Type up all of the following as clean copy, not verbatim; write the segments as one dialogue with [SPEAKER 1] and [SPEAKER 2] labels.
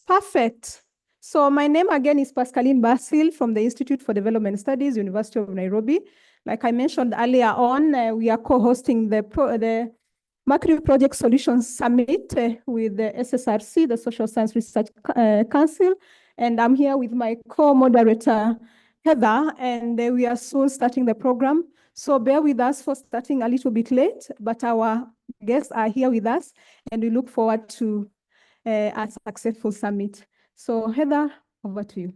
[SPEAKER 1] Perfect. So my name again is Pascaline Basil from the Institute for Development Studies, University of Nairobi. Like I mentioned earlier on, we are co-hosting the Mercury Project Solutions Summit with the SSRC, the Social Science Research Council. And I'm here with my co-moderator, Heather, and we are soon starting the program. So bear with us for starting a little bit late, but our guests are here with us, and we look forward to a successful summit. So Heather, over to you.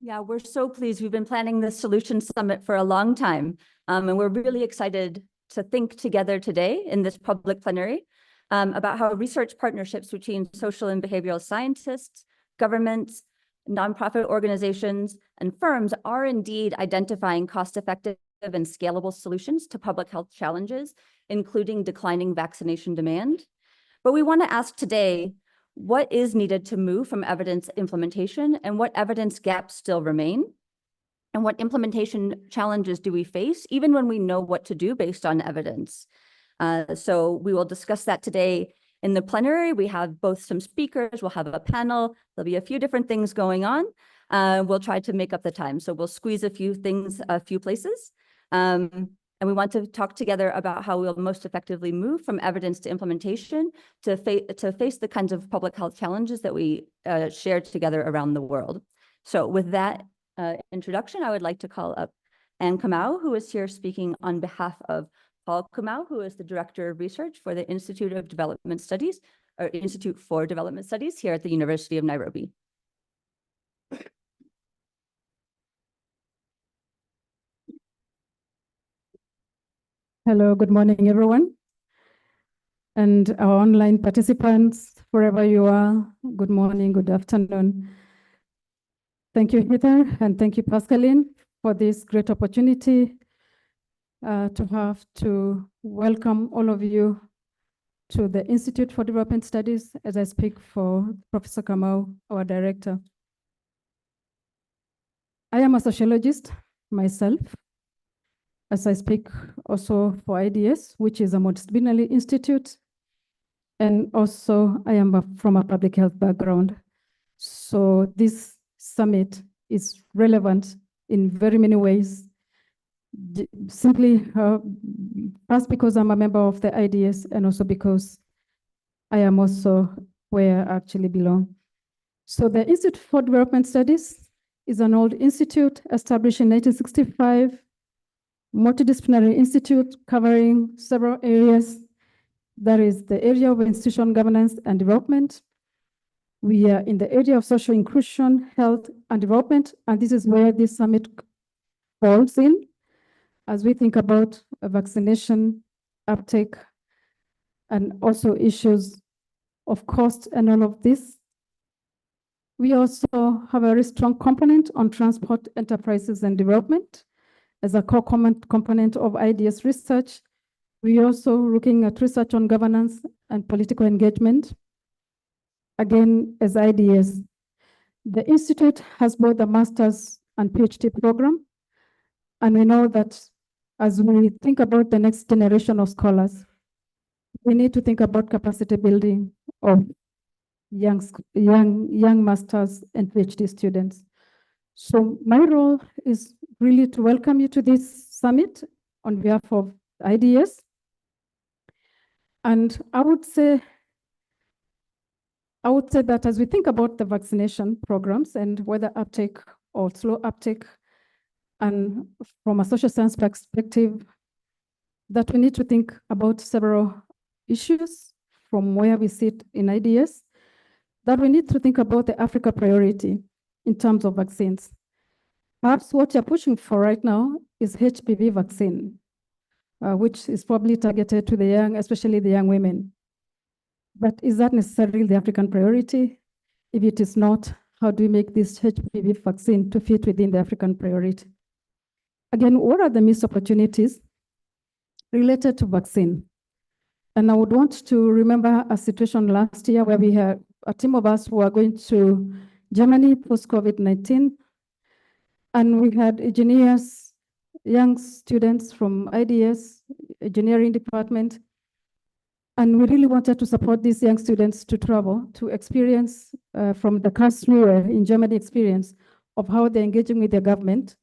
[SPEAKER 2] Yeah, we're so pleased. We've been planning this Solutions Summit for a long time, and we're really excited to think together today in this public plenary about how research partnerships between social and behavioral scientists, governments, nonprofit organizations, and firms are indeed identifying cost-effective and scalable solutions to public health challenges, including declining vaccination demand. But we want to ask today, what is needed to move from evidence implementation, and what evidence gaps still remain? And what implementation challenges do we face, even when we know what to do based on evidence? So we will discuss that today in the plenary. We have both some speakers, we'll have a panel, there'll be a few different things going on. We'll try to make up the time. So we'll squeeze a few things, a few places. And we want to talk together about how we'll most effectively move from evidence to implementation to face the kinds of public health challenges that we share together around the world. So with that introduction, I would like to call up Anne Kamau, who is here speaking on behalf of Paul Kamau, who is the Director of Research for the Institute of Development Studies, or Institute for Development Studies here at the University of Nairobi.
[SPEAKER 3] Hello, good morning, everyone. And our online participants, wherever you are, good morning, good afternoon. Thank you, Heather, and thank you, Pascaline, for this great opportunity to welcome all of you to the Institute for Development Studies as I speak for Professor Kamau, our director. I am a sociologist myself, as I speak also for IDS, which is a multidisciplinary institute. And also I am from a public health background. So this summit is relevant in very many ways. Simply, first because I'm a member of the IDS, and also because I am also where I actually belong. So the Institute for Development Studies is an old institute established in 1965, multidisciplinary institute covering several areas. That is the area of institutional governance and development. We are in the area of social inclusion, health, and development, and this is where this summit falls in as we think about vaccination, uptake, and also issues of cost and all of this. We also have a very strong component on transport, enterprises, and development as a core component of IDS research. We're also looking at research on governance and political engagement. Again, as IDS, the Institute has both a master's and PhD program. And we know that as we think about the next generation of scholars, we need to think about capacity building of young masters and PhD students. So my role is really to welcome you to this summit on behalf of IDS. And I would say that as we think about the vaccination programs and whether uptake or slow uptake, and from a social science perspective, that we need to think about several issues from where we sit in IDS, that we need to think about the Africa priority in terms of vaccines. Perhaps what you're pushing for right now is HPV vaccine, which is probably targeted to the young, especially the young women. But is that necessarily the African priority? If it is not, how do we make this HPV vaccine to fit within the African priority? Again, what are the missed opportunities related to vaccine? And I would want to remember a situation last year where we had a team of us who were going to Germany post-COVID-19, and we had engineers, young students from IDS, engineering department, And we really wanted to support these young students to travel, to experience from the Karlsruhe in Germany experience of how they're engaging with their government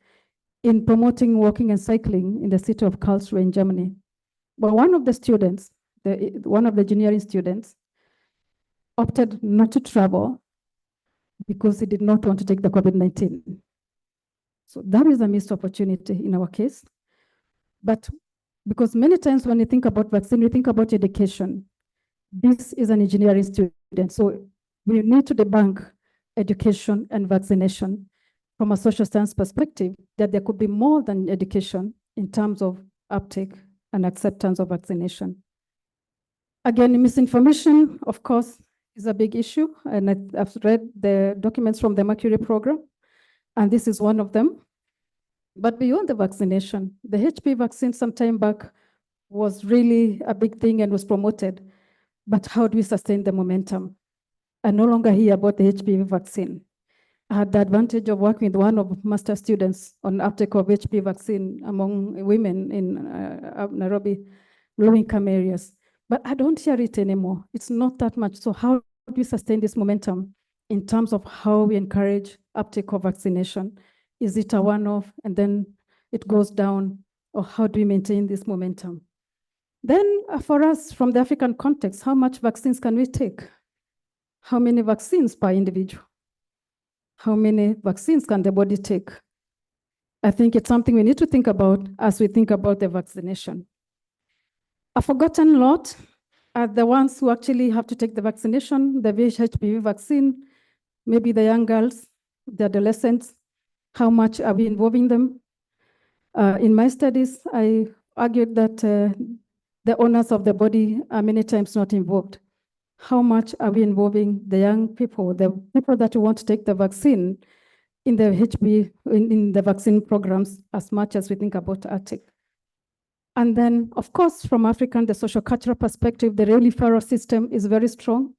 [SPEAKER 3] in promoting walking and cycling in the city of Karlsruhe in Germany. But one of the students, one of the engineering students, opted not to travel because he did not want to take the COVID-19. So that is a missed opportunity in our case. But because many times when you think about vaccine, you think about education. This is an engineering student, so we need to debunk education and vaccination from a social science perspective, that there could be more than education in terms of uptake and acceptance of vaccination. Again, misinformation, of course, is a big issue, and I've read the documents from the Mercury program, and this is one of them. But beyond the vaccination, the HPV vaccine some time back was really a big thing and was promoted. But how do we sustain the momentum? I no longer hear about the HPV vaccine. I had the advantage of working with one of master students on uptake of HPV vaccine among women in Nairobi, low-income areas. But I don't hear it anymore. It's not that much. So how do we sustain this momentum in terms of how we encourage uptake of vaccination? Is it a one-off and then it goes down? Or how do we maintain this momentum? Then for us, from the African context, how much vaccines can we take? How many vaccines per individual? How many vaccines can the body take? I think it's something we need to think about as we think about the vaccination. A forgotten lot are the ones who actually have to take the vaccination, the HPV vaccine, maybe the young girls, the adolescents. How much are we involving them? In my studies, I argued that the owners of the body are many times not involved. How much are we involving the young people, the people that want to take the vaccine in the in the vaccine programs as much as we think about uptake? And then, of course, from African, the social cultural perspective, the referral system is very strong.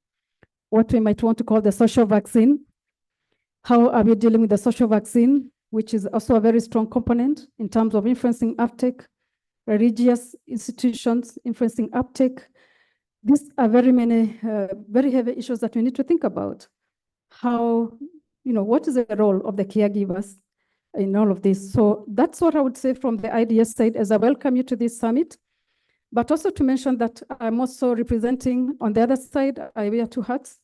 [SPEAKER 3] What we might want to call the social vaccine. How are we dealing with the social vaccine, which is also a very strong component in terms of influencing uptake, religious institutions influencing uptake. These are very many, very heavy issues that we need to think about. How, what is the role of the caregivers in all of this? So that's what I would say from the IDS side as I welcome you to this summit, but also to mention that I'm also representing on the other side, I wear two hats.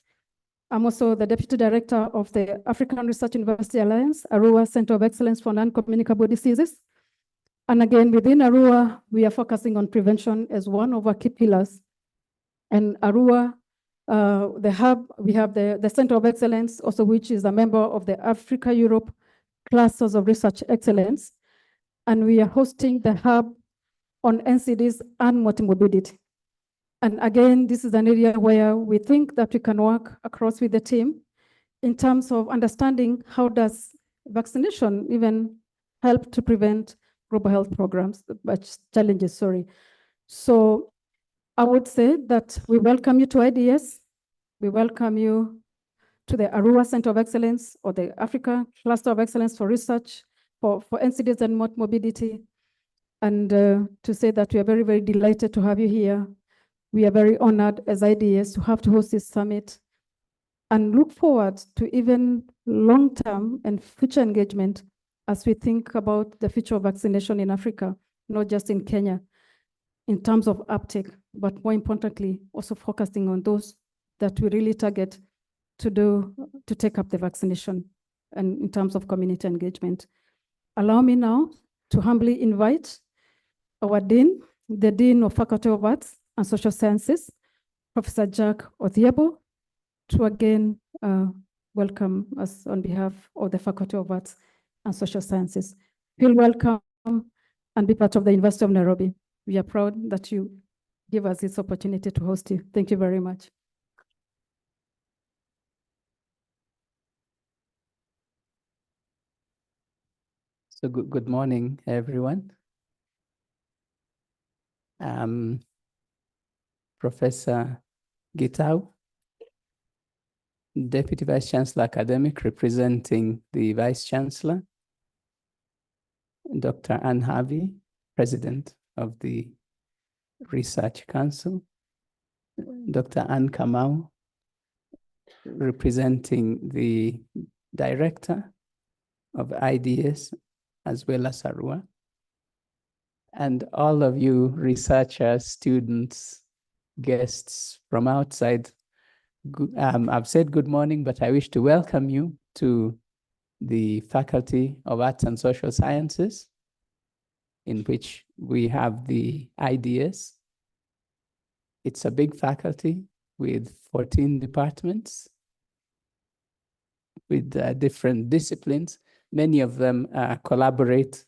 [SPEAKER 3] I'm also the Deputy Director of the African Research University Alliance, Arua Center of Excellence for Non-Communicable Diseases. And again, within Arua, we are focusing on prevention as one of our key pillars. And Arua, the hub, we have the Center of Excellence, also which is a member of the Africa-Europe Clusters of Research Excellence. And we are hosting the hub on NCDs and multimorbidity. And again, this is an area where we think that we can work across with the team in terms of understanding how does vaccination even help to prevent global health programs, challenges, sorry. So I would say that we welcome you to IDS. We welcome you to the Arua Center of Excellence or the Africa Cluster of Excellence for Research for NCDs and morbidity. And to say that we are very, very delighted to have you here. We are very honored as IDS to have to host this summit and look forward to even long-term and future engagement as we think about the future of vaccination in Africa, not just in Kenya, in terms of uptake, but more importantly, also focusing on those that we really target to take up the vaccination and in terms of community engagement. Allow me now to humbly invite our Dean, the Dean of Faculty of Arts and Social Sciences, Professor Jack Odhiambo, to again welcome us on behalf of the Faculty of Arts and Social Sciences. Feel welcome and be part of the University of Nairobi. We are proud that you give us this opportunity to host you. Thank you very much.
[SPEAKER 4] So good morning, everyone. Professor Gitau, Deputy Vice Chancellor Academic, representing the Vice Chancellor, Dr. Anne Harvey, President of the Research Council, Dr. Ann Kamau, representing the Director of IDS, as well as Arua. And all of you researchers, students, guests from outside, I've said good morning, but I wish to welcome you to the Faculty of Arts and Social Sciences, in which we have the IDS. It's a big faculty with 14 departments, with different disciplines. Many of them collaborate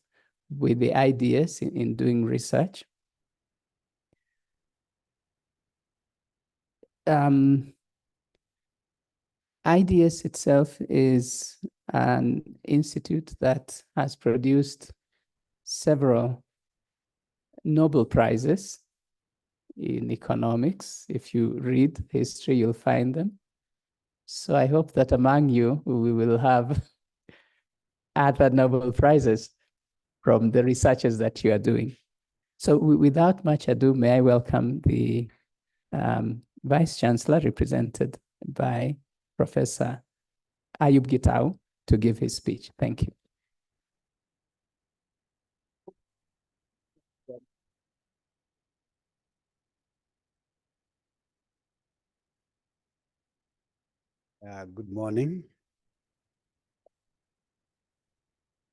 [SPEAKER 4] with the IDS in doing research. IDS itself is an institute that has produced several Nobel Prizes in economics. If you read history, you'll find them. So I hope that among you, we will have other Nobel Prizes from the researches that you are doing. So without much ado, may I welcome the Vice Chancellor, represented by Professor Ayub Gitau, to give his speech. Thank you.
[SPEAKER 5] Good morning.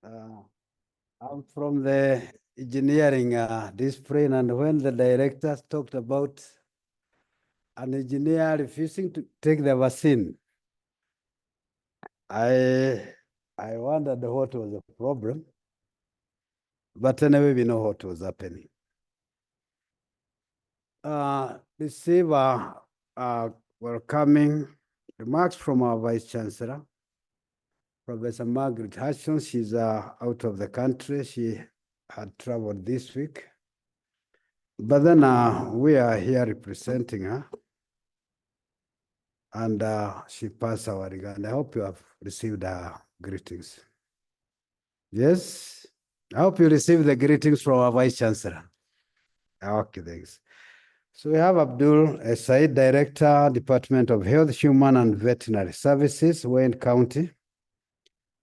[SPEAKER 5] I'm from the engineering discipline, and when the directors talked about an engineer refusing to take the vaccine, I wondered what was the problem. But anyway, we know what was happening. Receive welcoming remarks from our Vice Chancellor, Professor Margaret Hudson. She's out of the country. She had traveled this week. But then we are here representing her. And she passed our regard. I hope you have received her greetings. Yes? I hope you received the greetings from our Vice Chancellor. Okay, thanks. So we have Abdul Said, Director, Department of Health, Human and Veterinary Services, Wayne County.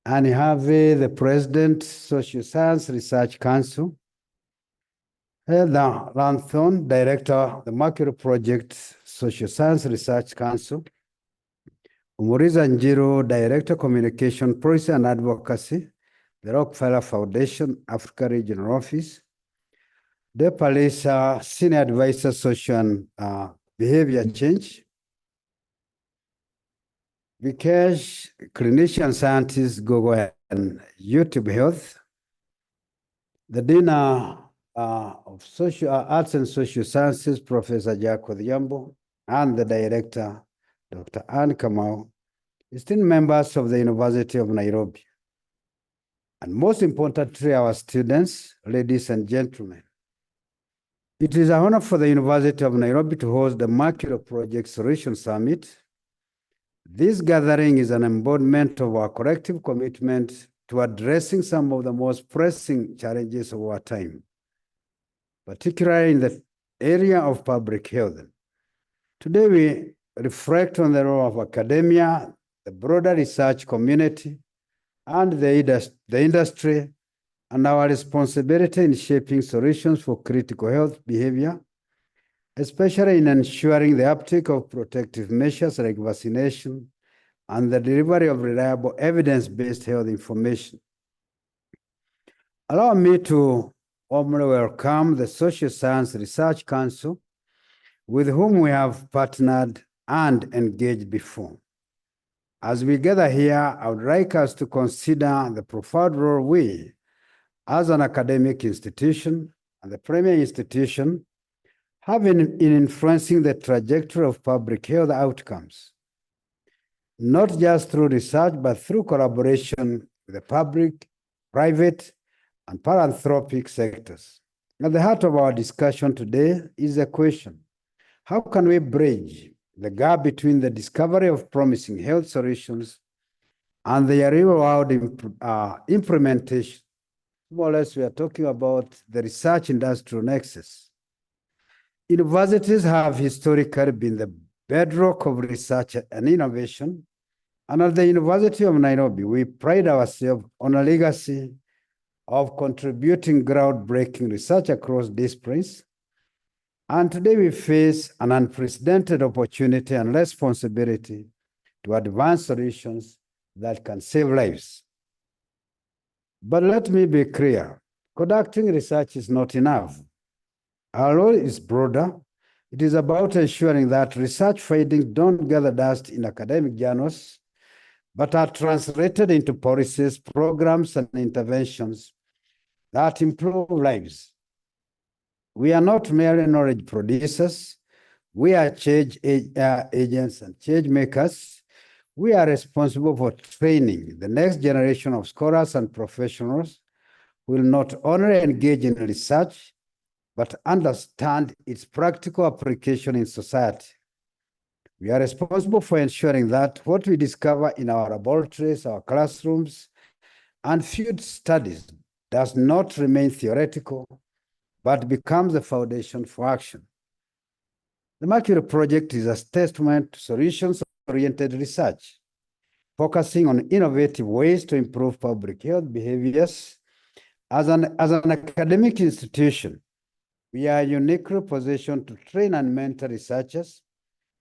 [SPEAKER 5] And you have the President, Social Science Research Council. Heather Lanthorn, Director, the Mercury Project Social Science Research Council. Umuriza Njiro, Director, Communication, Policy and Advocacy, the Rockefeller Foundation, Africa Regional Office. Depalisa, Senior Advisor, Social and Behavior Change. Vikesh, Clinician Scientist, Google and YouTube Health. The Dean of Social Arts and Social Sciences, Professor Jack Odhiambo, and the Director, Dr. Ann Kamau, esteemed members of the University of Nairobi. And most importantly, our students, ladies and gentlemen. It is an honor for the University of Nairobi to host the Mercury Project Solutions Summit. This gathering is an embodiment of our collective commitment to addressing some of the most pressing challenges of our time, particularly in the area of public health. Today, we reflect on the role of academia, the broader research community, and the industry, and our responsibility in shaping solutions for critical health behavior, especially in ensuring the uptake of protective measures like vaccination and the delivery of reliable evidence-based health information. Allow me to warmly welcome the Social Science Research Council, with whom we have partnered and engaged before. As we gather here, I would like us to consider the profound role we, as an academic institution and the premier institution, have in influencing the trajectory of public health outcomes, not just through research, but through collaboration with the public, private, and philanthropic sectors. At the heart of our discussion today is the question: how can we bridge the gap between the discovery of promising health solutions and the real-world implementation? More or less, we are talking about the research industrial nexus. Universities have historically been the bedrock of research and innovation. And at the University of Nairobi, we pride ourselves on a legacy of contributing groundbreaking research across disciplines. And today we face an unprecedented opportunity and responsibility to advance solutions that can save lives. But let me be clear, conducting research is not enough. Our role is broader. It is about ensuring that research findings don't gather dust in academic journals, but are translated into policies, programs, and interventions that improve lives. We are not merely knowledge producers. We are change agents and change makers. We are responsible for training the next generation of scholars and professionals who will not only engage in research, but understand its practical application in society. We are responsible for ensuring that what we discover in our laboratories, our classrooms, and field studies does not remain theoretical, but becomes the foundation for action. The Mercury Project is a testament to solutions-oriented research, focusing on innovative ways to improve public health behaviors. As an academic institution, we are uniquely positioned to train and mentor researchers,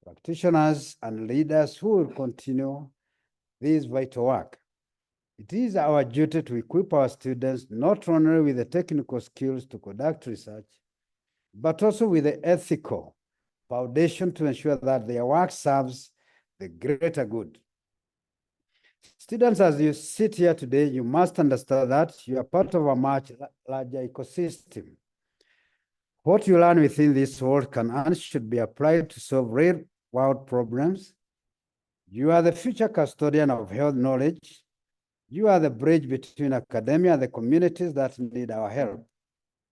[SPEAKER 5] practitioners, and leaders who will continue this vital work. It is our duty to equip our students not only with the technical skills to conduct research, but also with the ethical foundation to ensure that their work serves the greater good. Students, as you sit here today, you must understand that you are part of a much larger ecosystem. What you learn within this world can and should be applied to solve real-world problems. You are the future custodian of health knowledge. You are the bridge between academia and the communities that need our help.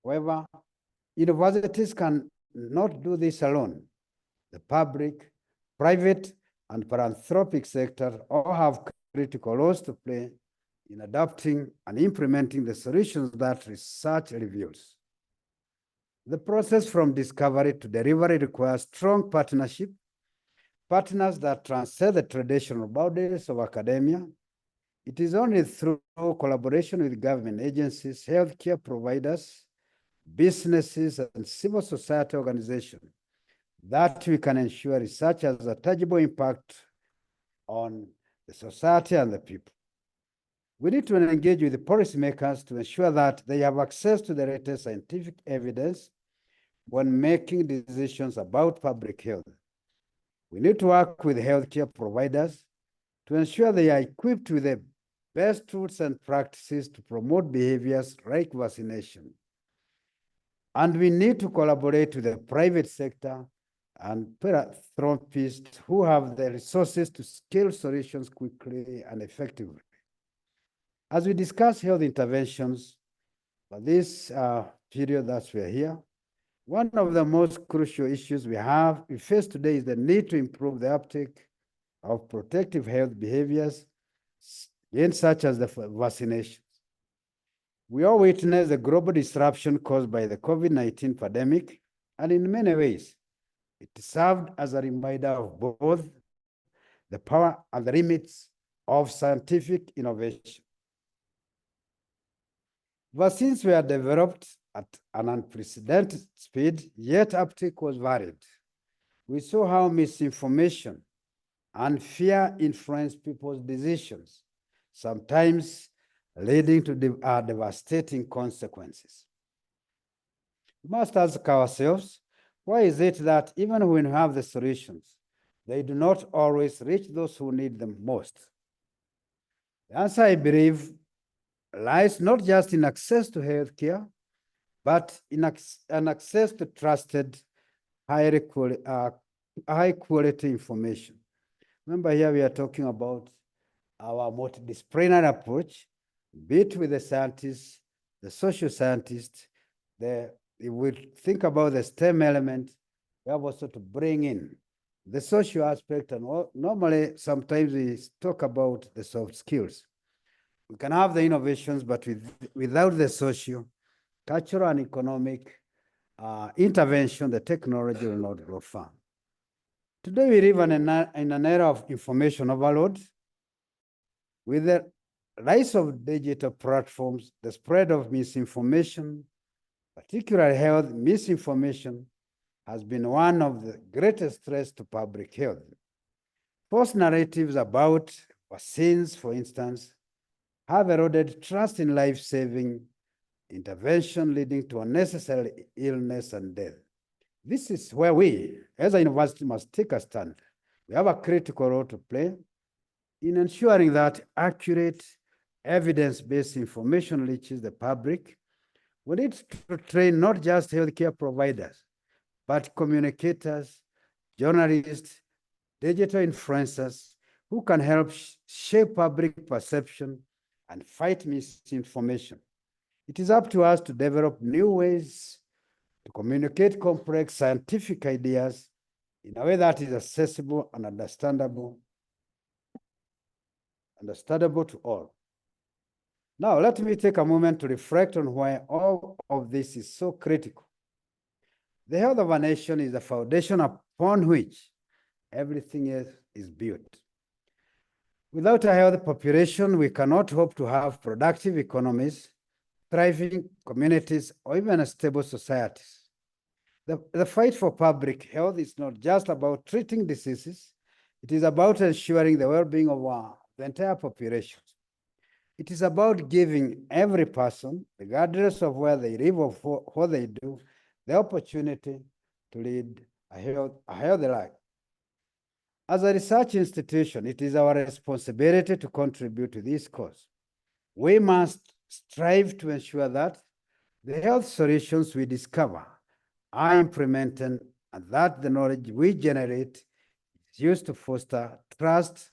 [SPEAKER 5] However, universities can not do this alone. The public, private, and philanthropic sector all have critical roles to play in adapting and implementing the solutions that research reveals. The process from discovery to delivery requires strong partnership, partners that transcend the traditional boundaries of academia. It is only through collaboration with government agencies, healthcare providers, businesses, and civil society organizations that we can ensure research has a tangible impact on the society and the people. We need to engage with the policymakers to ensure that they have access to the latest scientific evidence when making decisions about public health. We need to work with healthcare providers to ensure they are equipped with the best tools and practices to promote behaviors like vaccination. And we need to collaborate with the private sector and philanthropists who have the resources to scale solutions quickly and effectively. As we discuss health interventions for this period that we're here, one of the most crucial issues we face today is the need to improve the uptake of protective health behaviors, such as the vaccinations. We all witness the global disruption caused by the COVID-19 pandemic, and in many ways, it served as a reminder of both the power and the limits of scientific innovation. Vaccines were developed at an unprecedented speed, yet uptake was varied. We saw how misinformation and fear influenced people's decisions, sometimes leading to devastating consequences. We must ask ourselves, why is it that even when we have the solutions, they do not always reach those who need them most? The answer, I believe, lies not just in access to healthcare, but in access to trusted, high quality information. Remember, here we are talking about our multidisciplinary approach, be it with the scientists, the social scientists, if we think about the STEM element, we have also to bring in the social aspect, and normally sometimes we talk about the soft skills. We can have the innovations, but without the social, cultural, and economic intervention, the technology will not grow far. Today, we live in an era of information overload. With the rise of digital platforms, the spread of misinformation, particularly health misinformation, has been one of the greatest threats to public health. False narratives about vaccines, for instance, have eroded trust in life-saving intervention, leading to unnecessary illness and death. This is where we, as a university, must take a stand. We have a critical role to play in ensuring that accurate, evidence-based information reaches the public. We need to train not just healthcare providers, but communicators, journalists, digital influencers who can help shape public perception and fight misinformation. It is up to us to develop new ways to communicate complex scientific ideas in a way that is accessible and understandable to all. Now, let me take a moment to reflect on why all of this is so critical. The health of a nation is the foundation upon which everything else is built. Without a healthy population, we cannot hope to have productive economies, thriving communities, or even stable societies. The fight for public health is not just about treating diseases, it is about ensuring the well-being of the entire population. It is about giving every person, regardless of where they live or what they do, the opportunity to lead a healthy life. As a research institution, it is our responsibility to contribute to this cause. We must strive to ensure that the health solutions we discover are implemented and that the knowledge we generate is used to foster trust,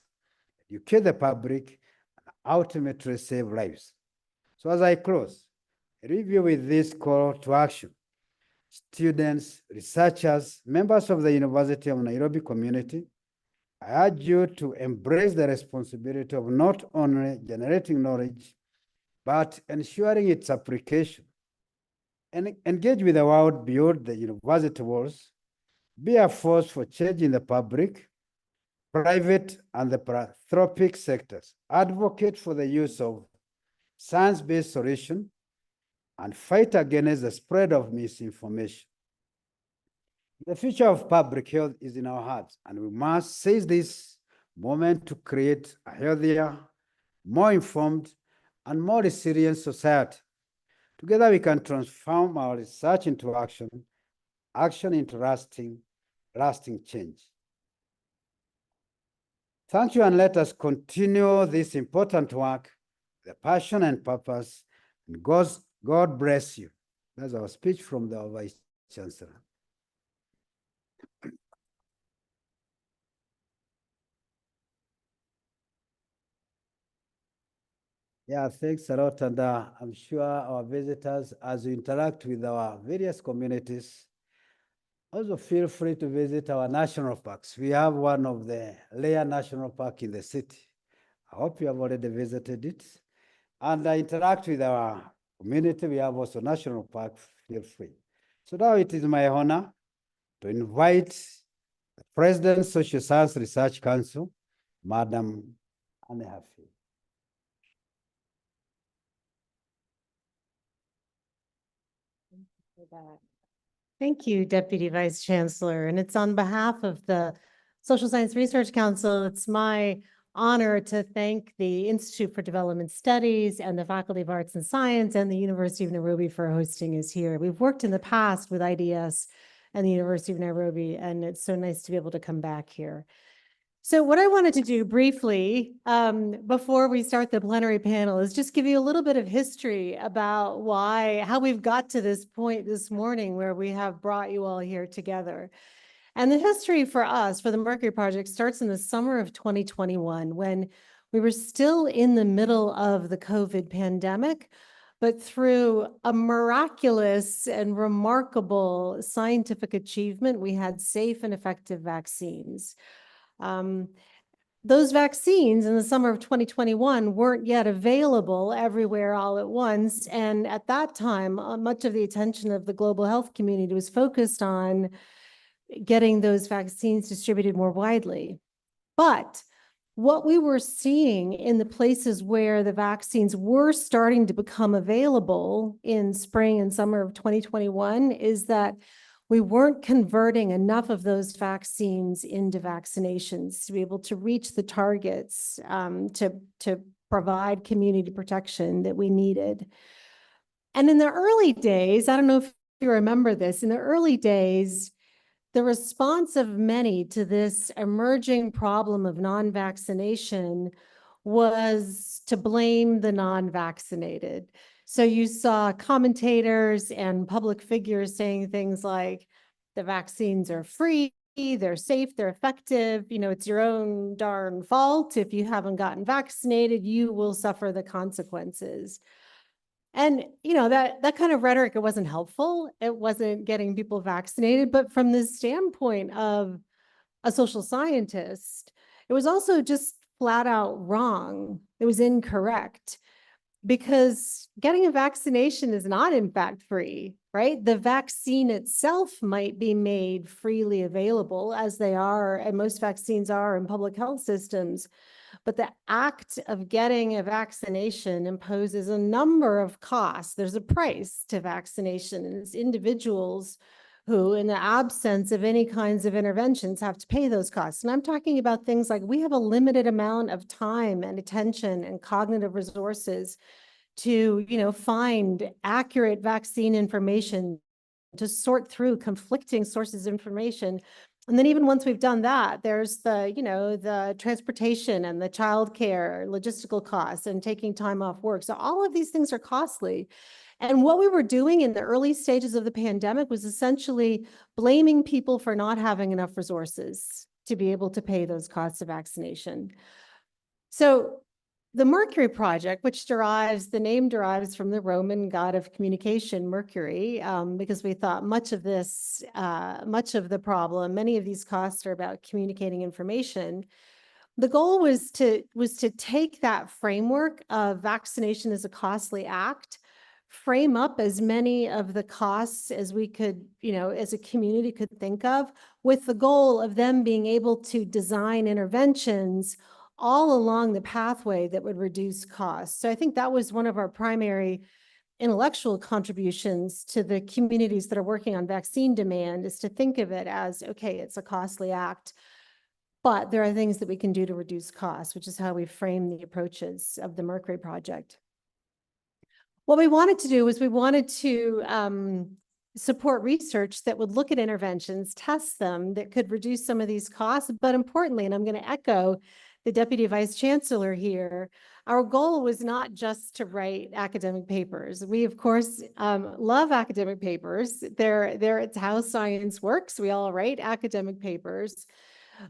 [SPEAKER 5] educate the public, and ultimately save lives. So as I close, a review with this call to action. Students, researchers, members of the University of Nairobi community, I urge you to embrace the responsibility of not only generating knowledge, but ensuring its application. And engage with the world beyond the university walls. Be a force for change in the public, private, and the philanthropic sectors. Advocate for the use of science-based solutions and fight against the spread of misinformation. The future of public health is in our hands, and we must seize this moment to create a healthier, more informed, and more resilient society. Together, we can transform our research into action, action into lasting change. Thank you, and let us continue this important work, the passion and purpose, and God bless you. That's our speech from the Vice Chancellor. Yeah, thanks a lot. And I'm sure our visitors, as we interact with our various communities, also feel free to visit our national parks. We have one of the rare national park in the city. I hope you have already visited it. And interact with our community. We have also national park, feel free. So now it is my honor to invite the President, Social Science Research Council, Madam Anne Hafi.
[SPEAKER 6] Thank you, Deputy Vice Chancellor. And it's on behalf of the Social Science Research Council, it's my honor to thank the Institute for Development Studies and the Faculty of Arts and Science and the University of Nairobi for hosting us here. We've worked in the past with IDS and the University of Nairobi, and it's so nice to be able to come back here. So what I wanted to do briefly before we start the plenary panel is just give you a little bit of history about how we've got to this point this morning where we have brought you all here together. And the history for us, for the Mercury Project, starts in the summer of 2021 when we were still in the middle of the COVID pandemic, but through a miraculous and remarkable scientific achievement, we had safe and effective vaccines. those vaccines in the summer of 2021 weren't yet available everywhere all at once. And at that time, much of the attention of the global health community was focused on getting those vaccines distributed more widely. But what we were seeing in the places where the vaccines were starting to become available in spring and summer of 2021 is that we weren't converting enough of those vaccines into vaccinations to be able to reach the targets to provide community protection that we needed. And in the early days, I don't know if you remember this, in the early days, the response of many to this emerging problem of non-vaccination was to blame the non-vaccinated. So you saw commentators and public figures saying things like, the vaccines are free, they're safe, they're effective, you know, it's your own darn fault. If you haven't gotten vaccinated, you will suffer the consequences. And, you know, that kind of rhetoric, it wasn't helpful. It wasn't getting people vaccinated. But from the standpoint of a social scientist, it was also just flat out wrong. It was incorrect because getting a vaccination is not in fact free, right? The vaccine itself might be made freely available, as they are, and most vaccines are in public health systems. But the act of getting a vaccination imposes a number of costs. There's a price to vaccination, and it's individuals who, in the absence of any kinds of interventions, have to pay those costs. And I'm talking about things like we have a limited amount of time and attention and cognitive resources to, you know, find accurate vaccine information, to sort through conflicting sources of information. And then even once we've done that, there's the, you know, the transportation and the childcare, logistical costs and taking time off work. So all of these things are costly. And what we were doing in the early stages of the pandemic was essentially blaming people for not having enough resources to be able to pay those costs of vaccination. So the Mercury Project, which the name derives from the Roman god of communication, Mercury, because we thought much of the problem, many of these costs are about communicating information. The goal was to take that framework of vaccination as a costly act, frame up as many of the costs as we could, you know, as a community could think of, with the goal of them being able to design interventions all along the pathway that would reduce costs. So I think that was one of our primary intellectual contributions to the communities that are working on vaccine demand, is to think of it as, okay, it's a costly act, but there are things that we can do to reduce costs, which is how we frame the approaches of the Mercury Project. What we wanted to do was we wanted to support research that would look at interventions, test them, that could reduce some of these costs. But importantly, and I'm going to echo the Deputy Vice Chancellor here, our goal was not just to write academic papers. We, of course, love academic papers. It's how science works. We all write academic papers.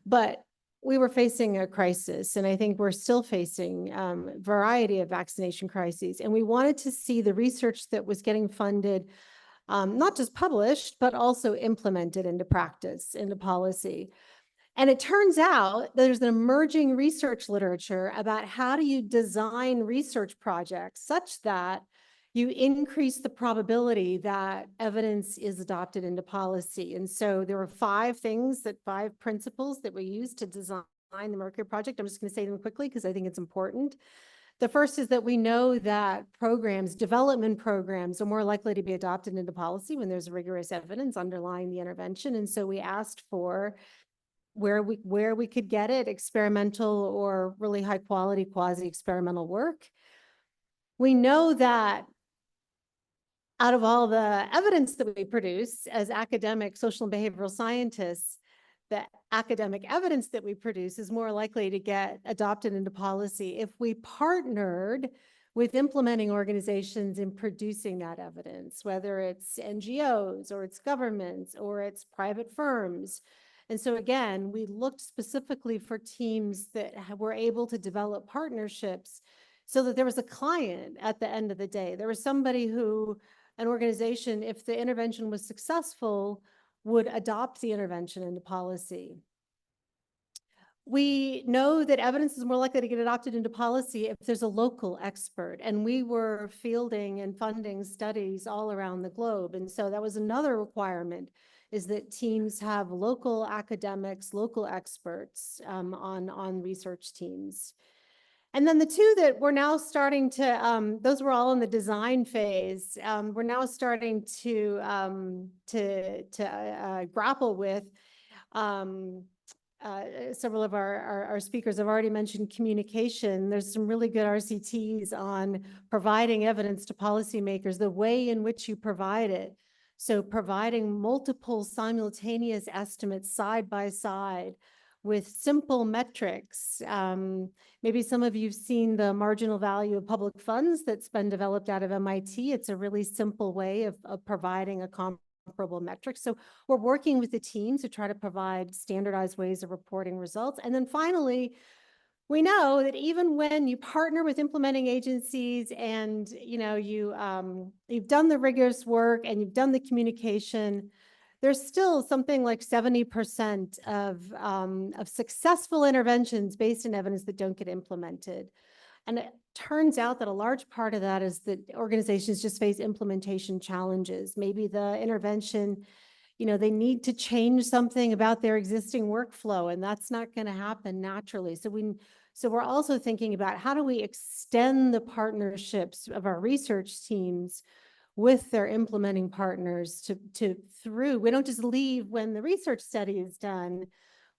[SPEAKER 6] But we were facing a crisis, and I think we're still facing a variety of vaccination crises. And we wanted to see the research that was getting funded, not just published, but also implemented into practice, into policy. And it turns out there's an emerging research literature about how do you design research projects such that you increase the probability that evidence is adopted into policy. And so there were five principles that we used to design the Mercury Project. I'm just going to say them quickly because I think it's important. The first is that we know that development programs are more likely to be adopted into policy when there's rigorous evidence underlying the intervention. And so we asked for where we could get it, experimental or really high quality quasi-experimental work. We know that out of all the evidence that we produce as academic social and behavioral scientists, the academic evidence that we produce is more likely to get adopted into policy if we partnered with implementing organizations in producing that evidence, whether it's NGOs or it's governments or it's private firms. And so again, we looked specifically for teams that were able to develop partnerships so that there was a client at the end of the day. There was somebody an organization, if the intervention was successful, would adopt the intervention into policy. We know that evidence is more likely to get adopted into policy if there's a local expert. And we were fielding and funding studies all around the globe. And so that was another requirement, is that teams have local academics, local experts on research teams. And then the two that we're now starting to, those were all in the design phase. We're now starting to grapple with. Several of our speakers have already mentioned communication. There's some really good RCTs on providing evidence to policymakers, the way in which you provide it. So providing multiple simultaneous estimates side by side with simple metrics. Maybe some of you've seen the marginal value of public funds that's been developed out of MIT. It's a really simple way of providing a comparable metric. So we're working with the teams to try to provide standardized ways of reporting results. And then finally, we know that even when you partner with implementing agencies and you've done the rigorous work and you've done the communication, there's still something like 70% of successful interventions based on evidence that don't get implemented. And it turns out that a large part of that is that organizations just face implementation challenges. Maybe the intervention, they need to change something about their existing workflow, and that's not going to happen naturally. So we're also thinking about how do we extend the partnerships of our research teams with their implementing partners through. We don't just leave when the research study is done.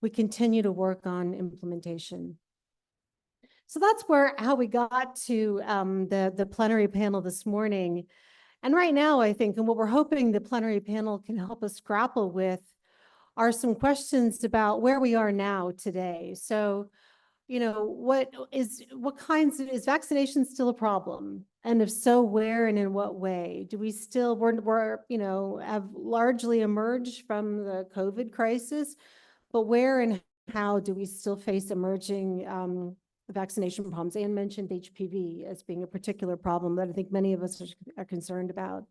[SPEAKER 6] We continue to work on implementation. So that's how we got to the plenary panel this morning. And right now, I think, and what we're hoping the plenary panel can help us grapple with are some questions about where we are now today. So, is vaccination still a problem? And if so, where and in what way? Do we still, have largely emerged from the COVID crisis, but where and how do we still face emerging vaccination problems? Anne mentioned HPV as being a particular problem that I think many of us are concerned about.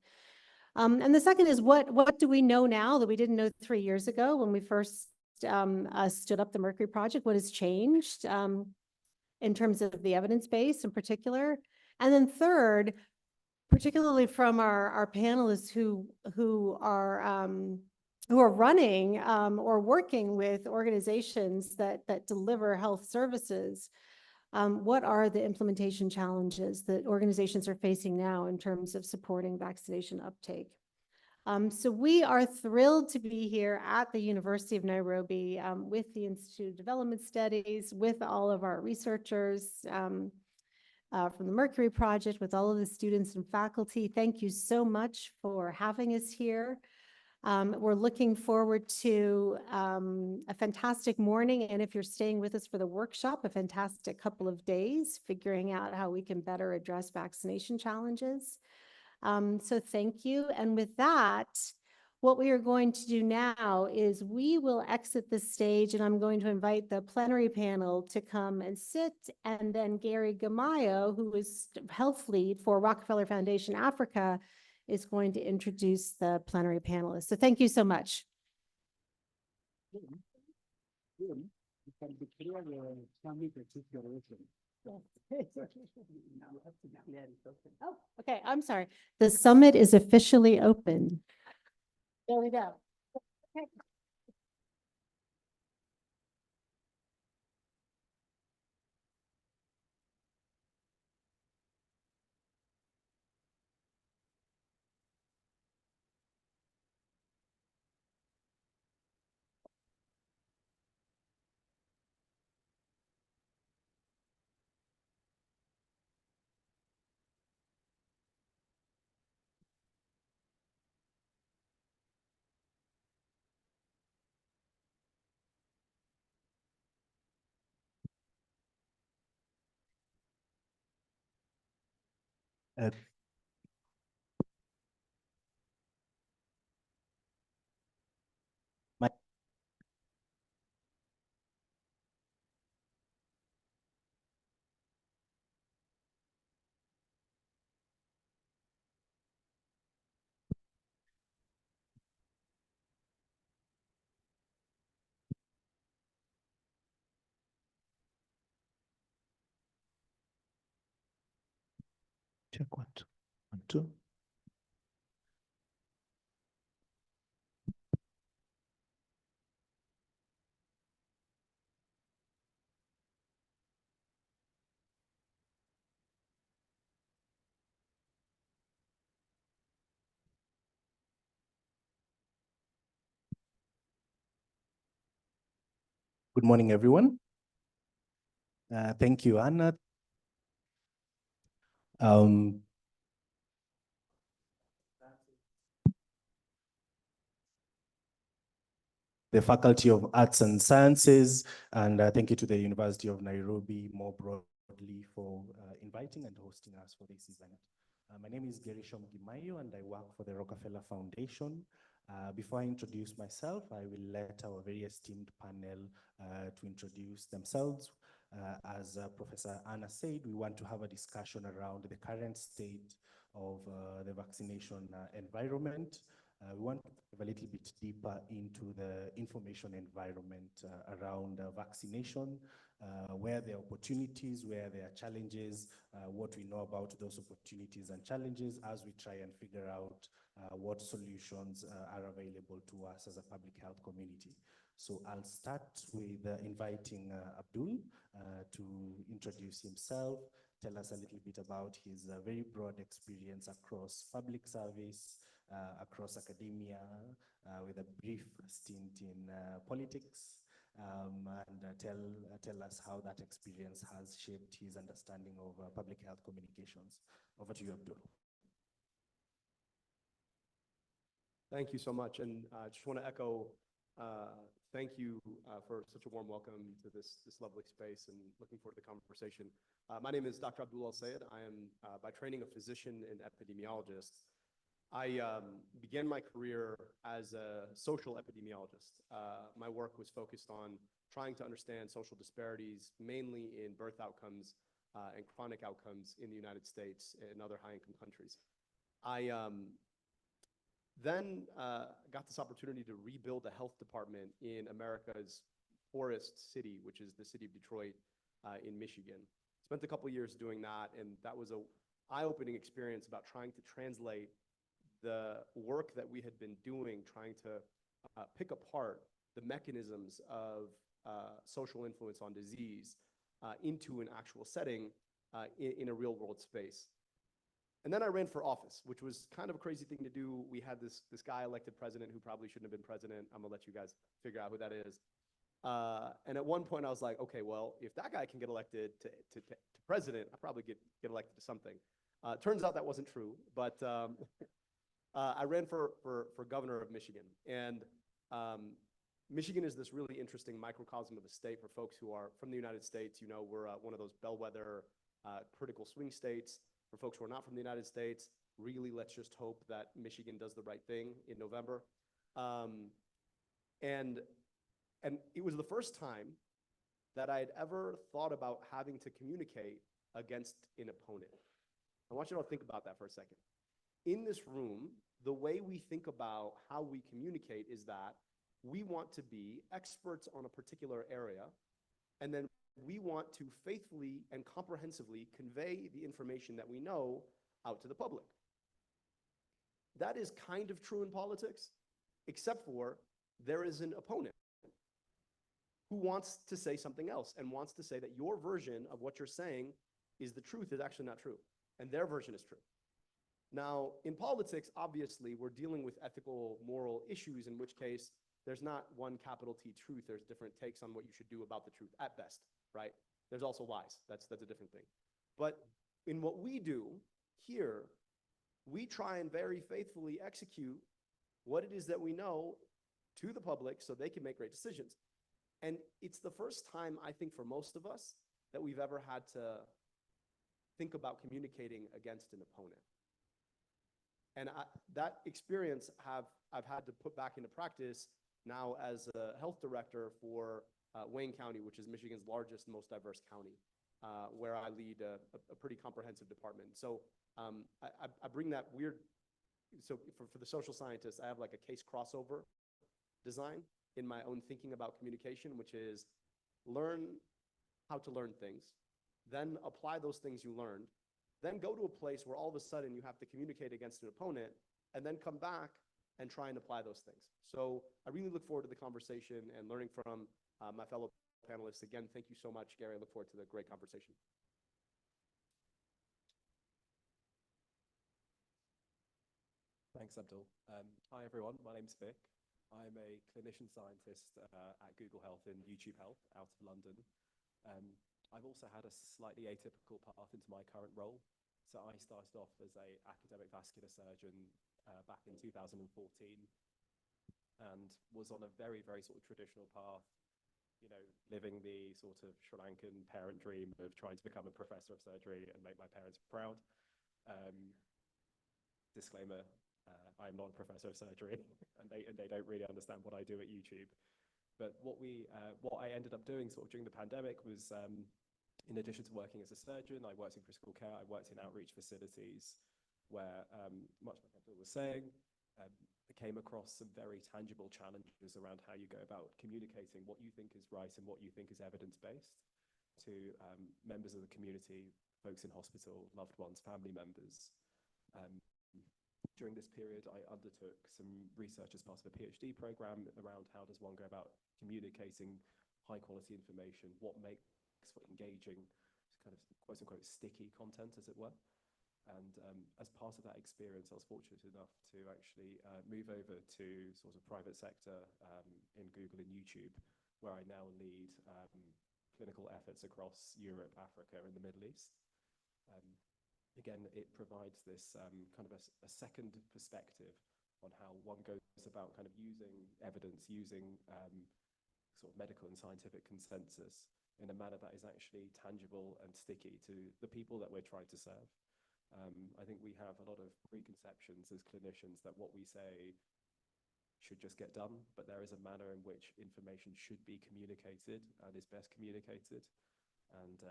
[SPEAKER 6] And the second is what do we know now that we didn't know 3 years ago when we first stood up the Mercury Project? What has changed in terms of the evidence base in particular? And then third, particularly from our panelists who are running or working with organizations that deliver health services, what are the implementation challenges that organizations are facing now in terms of supporting vaccination uptake? So we are thrilled to be here at the University of Nairobi with the Institute of Development Studies, with all of our researchers from the Mercury Project, with all of the students and faculty. Thank you so much for having us here. We're looking forward to a fantastic morning, and if you're staying with us for the workshop, a fantastic couple of days figuring out how we can better address vaccination challenges. So thank you. And with that, what we are going to do now is we will exit the stage, and I'm going to invite the plenary panel to come and sit, and then Gary Gamayo, who is health lead for Rockefeller Foundation Africa, is going to introduce the plenary panelists. So thank you so much. Oh, okay, I'm sorry. The summit is officially open. There we go. Okay.
[SPEAKER 7] Check 1, 2, 1, 2. Good morning, everyone. Thank you, Anna. The Faculty of Arts and Sciences, and thank you to the University of Nairobi more broadly for inviting and hosting us for this event. My name is Gerishom Gimayo, and I work for the Rockefeller Foundation. Before I introduce myself, I will let our very esteemed panel to introduce themselves. As Professor Anna said, we want to have a discussion around the current state of the vaccination environment. We want to dive a little bit deeper into the information environment around vaccination, where there are opportunities, where there are challenges, what we know about those opportunities and challenges as we try and figure out what solutions are available to us as a public health community. So I'll start with inviting Abdul to introduce himself, tell us a little bit about his very broad experience across public service, across academia, with a brief stint in politics, and tell us how that experience has shaped his understanding of public health communications. Over to you, Abdul.
[SPEAKER 8] Thank you so much, and I just want to echo thank you for such a warm welcome to this lovely space, and looking forward to the conversation. My name is Dr. Abdul Al-Sayed. I am by training a physician and epidemiologist. I began my career as a social epidemiologist. My work was focused on trying to understand social disparities, mainly in birth outcomes and chronic outcomes in the United States and other high-income countries. I then got this opportunity to rebuild a health department in America's poorest city, which is the city of Detroit in Michigan. Spent a couple years doing that, and that was an eye-opening experience about trying to translate the work that we had been doing, trying to pick apart the mechanisms of social influence on disease into an actual setting in a real-world space. And then I ran for office, which was kind of a crazy thing to do. We had this guy elected president who probably shouldn't have been president. I'm gonna let you guys figure out who that is. And at one point I was like, okay, well, if that guy can get elected to president, I'll probably get elected to something. Turns out that wasn't true, but I ran for governor of Michigan. And Michigan is this really interesting microcosm of the state. For folks who are from the United States, you know, we're one of those bellwether critical swing states. For folks who are not from the United States, really, let's just hope that Michigan does the right thing in November. And it was the first time that I had ever thought about having to communicate against an opponent. I want you to think about that for a second. In this room, the way we think about how we communicate is that we want to be experts on a particular area, and then we want to faithfully and comprehensively convey the information that we know out to the public. That is kind of true in politics, except for there is an opponent who wants to say something else and wants to say that your version of what you're saying is the truth is actually not true, and their version is true. Now, in politics, obviously, we're dealing with ethical, moral issues, in which case there's not one capital T truth. There's different takes on what you should do about the truth at best, right? There's also lies. That's a different thing. But in what we do here, we try and very faithfully execute what it is that we know to the public so they can make great decisions. And it's the first time, I think, for most of us that we've ever had to think about communicating against an opponent. And that experience I've had to put back into practice now as a health director for Wayne County, which is Michigan's largest, most diverse county, where I lead a pretty comprehensive department. So I bring that weird, so for the social scientists, I have like a case crossover design in my own thinking about communication, which is learn how to learn things, then apply those things you learned, then go to a place where all of a sudden you have to communicate against an opponent, and then come back and try and apply those things. So I really look forward to the conversation and learning from my fellow panelists. Again, thank you so much, Gary. I look forward to the great conversation.
[SPEAKER 9] Thanks, Abdul. Hi, everyone. My name's Vic. I'm a clinician scientist at Google Health and YouTube Health out of London. I've also had a slightly atypical path into my current role. So I started off as an academic vascular surgeon back in 2014 and was on a very, very sort of traditional path, you know, living the sort of Sri Lankan parent dream of trying to become a professor of surgery and make my parents proud. Disclaimer, I'm not a professor of surgery and they don't really understand what I do at YouTube. But what I ended up doing sort of during the pandemic was, in addition to working as a surgeon, I worked in critical care, I worked in outreach facilities where, much like Abdul was saying, I came across some very tangible challenges around how you go about communicating what you think is right and what you think is evidence-based to members of the community, folks in hospital, loved ones, family members. During this period, I undertook some research as part of a PhD program around how does one go about communicating high quality information, what makes for engaging, kind of quote unquote sticky content, as it were. And as part of that experience, I was fortunate enough to actually move over to sort of private sector in Google and YouTube, where I now lead clinical efforts across Europe, Africa, and the Middle East. Again, it provides this kind of a second perspective on how one goes about kind of using evidence, using sort of medical and scientific consensus in a manner that is actually tangible and sticky to the people that we're trying to serve. I think we have a lot of preconceptions as clinicians that what we say should just get done, but there is a manner in which information should be communicated and is best communicated. And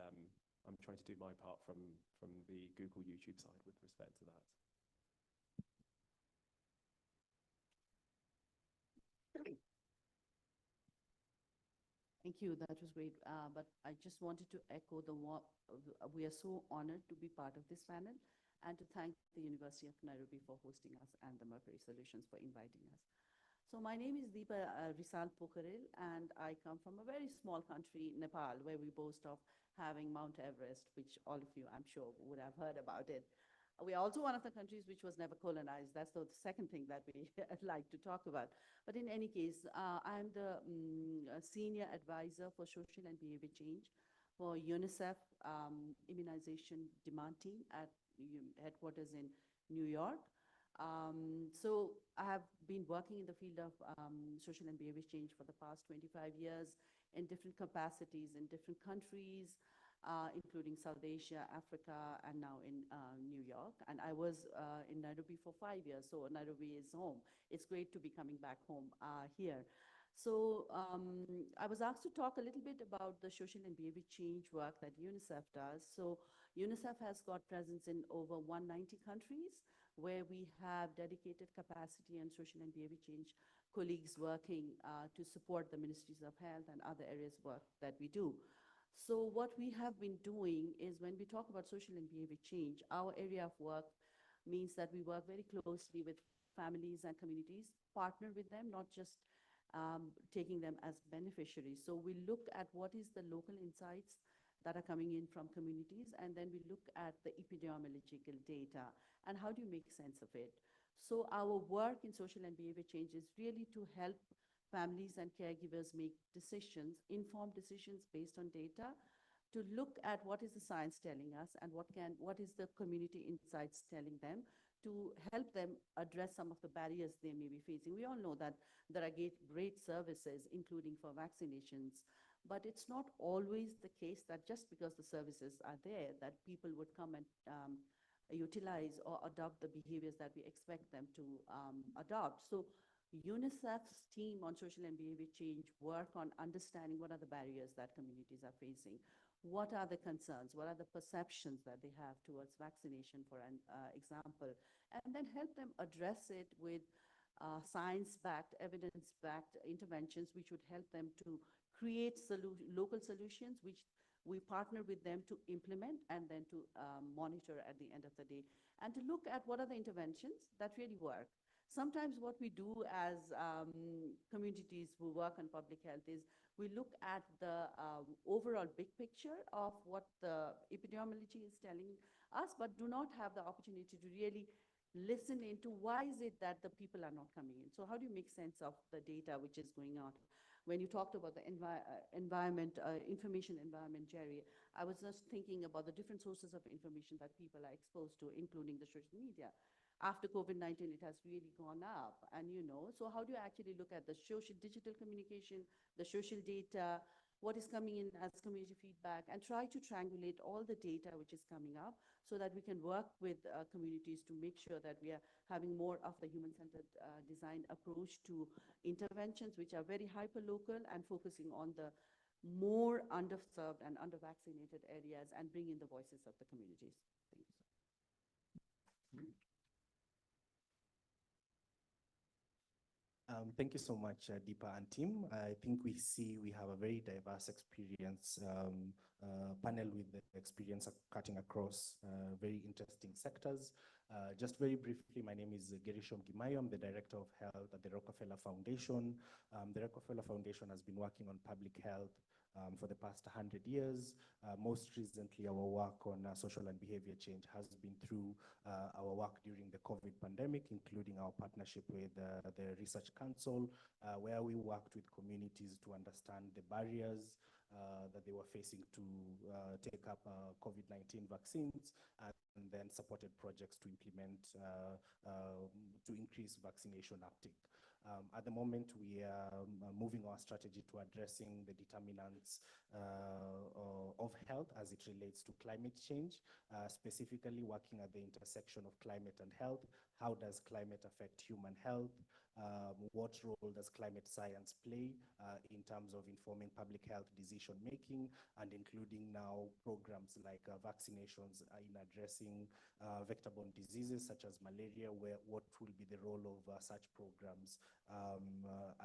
[SPEAKER 9] I'm trying to do my part from the Google YouTube side with respect to that.
[SPEAKER 10] Thank you. That was great. But I just wanted to echo we are so honored to be part of this panel and to thank the University of Nairobi for hosting us and the Mercury Solutions for inviting us. So my name is Deepa Risal Pokaril, and I come from a very small country, Nepal, where we boast of having Mount Everest, which all of you, I'm sure, would have heard about it. We are also one of the countries which was never colonized. That's the second thing that we like to talk about. But in any case, I'm the senior advisor for social and behavior change for UNICEF immunization demand team at headquarters in New York. So I have been working in the field of social and behavior change for the past 25 years in different capacities in different countries, including South Asia, Africa, and now in New York. And I was in Nairobi for 5 years, so Nairobi is home. It's great to be coming back home here. So I was asked to talk a little bit about the social and behavior change work that UNICEF does. So UNICEF has got presence in over 190 countries, where we have dedicated capacity and social and behavior change colleagues working to support the ministries of health and other areas of work that we do. So what we have been doing is when we talk about social and behavior change, our area of work means that we work very closely with families and communities, partner with them, not just taking them as beneficiaries. So we look at what is the local insights that are coming in from communities, and then we look at the epidemiological data and how do you make sense of it. So our work in social and behavior change is really to help families and caregivers make decisions, informed decisions based on data, to look at what is the science telling us and what is the community insights telling them, to help them address some of the barriers they may be facing. We all know that there are great services, including for vaccinations, but it's not always the case that just because the services are there, that people would come and utilize or adopt the behaviors that we expect them to adopt. So UNICEF's team on social and behavior change work on understanding what are the barriers that communities are facing, what are the concerns, what are the perceptions that they have towards vaccination, for an example, and then help them address it with science-backed, evidence-backed interventions, which would help them to create local solutions, which We partner with them to implement and then to monitor at the end of the day, and to look at what are the interventions that really work. Sometimes what we do as communities who work on public health is we look at the overall big picture of what the epidemiology is telling us, but do not have the opportunity to really listen into why is it that the people are not coming in. So how do you make sense of the data which is going on? When you talked about the information environment, Jerry, I was just thinking about the different sources of information that people are exposed to, including the social media. After COVID-19, it has really gone up. And, so how do you actually look at the digital communication, the social data, what is coming in as community feedback, and try to triangulate all the data which is coming up so that we can work with communities to make sure that we are having more of the human-centered design approach to interventions which are very hyper-local and focusing on the more underserved and under-vaccinated areas and bring in the voices of the communities. Thank you.
[SPEAKER 7] Thank you so much, Deepa and team. I think we have a very diverse experience panel with the experience of cutting across very interesting sectors. Just very briefly, my name is Gerishom Gimayo. I'm the Director of Health at the Rockefeller Foundation. The Rockefeller Foundation has been working on public health for the past 100 years. Most recently, our work on social and behavior change has been through our work during the COVID pandemic, including our partnership with the Research Council, where we worked with communities to understand the barriers that they were facing to take up COVID-19 vaccines, and then supported projects to implement, to increase vaccination uptake. At the moment, we are moving our strategy to addressing the determinants of health as it relates to climate change, specifically working at the intersection of climate and health. How does climate affect human health? What role does climate science play in terms of informing public health decision making, and including now programs like vaccinations in addressing vector-borne diseases such as malaria, what will be the role of such programs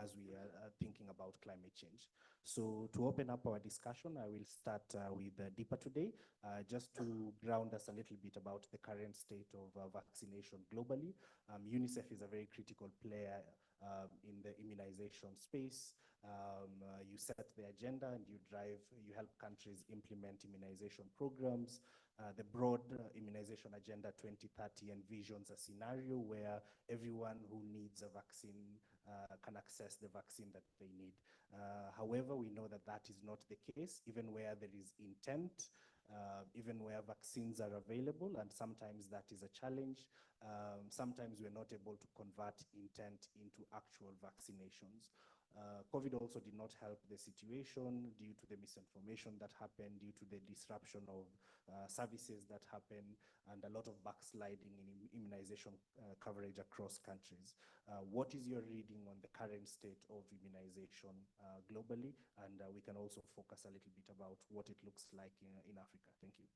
[SPEAKER 7] as we are thinking about climate change. So to open up our discussion, I will start with Deepa today, just to ground us a little bit about the current state of vaccination globally. UNICEF is a very critical player in the immunization space. You set the agenda and you help countries implement immunization programs. The broad immunization agenda 2030 envisions a scenario where everyone who needs a vaccine can access the vaccine that they need. However, we know that that is not the case, even where there is intent, even where vaccines are available, and sometimes that is a challenge. Sometimes we're not able to convert intent into actual vaccinations. COVID also did not help the situation due to the misinformation that happened, due to the disruption of services that happened, and a lot of backsliding in immunization coverage across countries. What is your reading on the current state of immunization globally? And we can also focus a little bit about what it looks like in Africa. Thank you.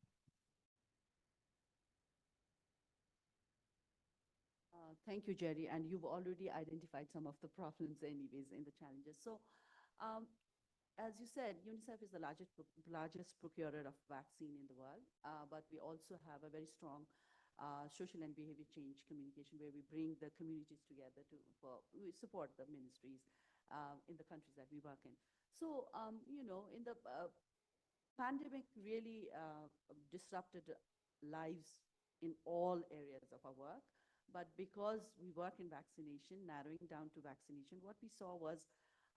[SPEAKER 10] Thank you, Jerry. And you've already identified some of the problems anyways in the challenges. So as you said, UNICEF is the largest procurer of vaccine in the world, but we also have a very strong social and behavior change communication where we bring the communities together we support the ministries in the countries that we work in. So, in the pandemic really disrupted lives in all areas of our work. But because we work in vaccination, narrowing down to vaccination, what we saw was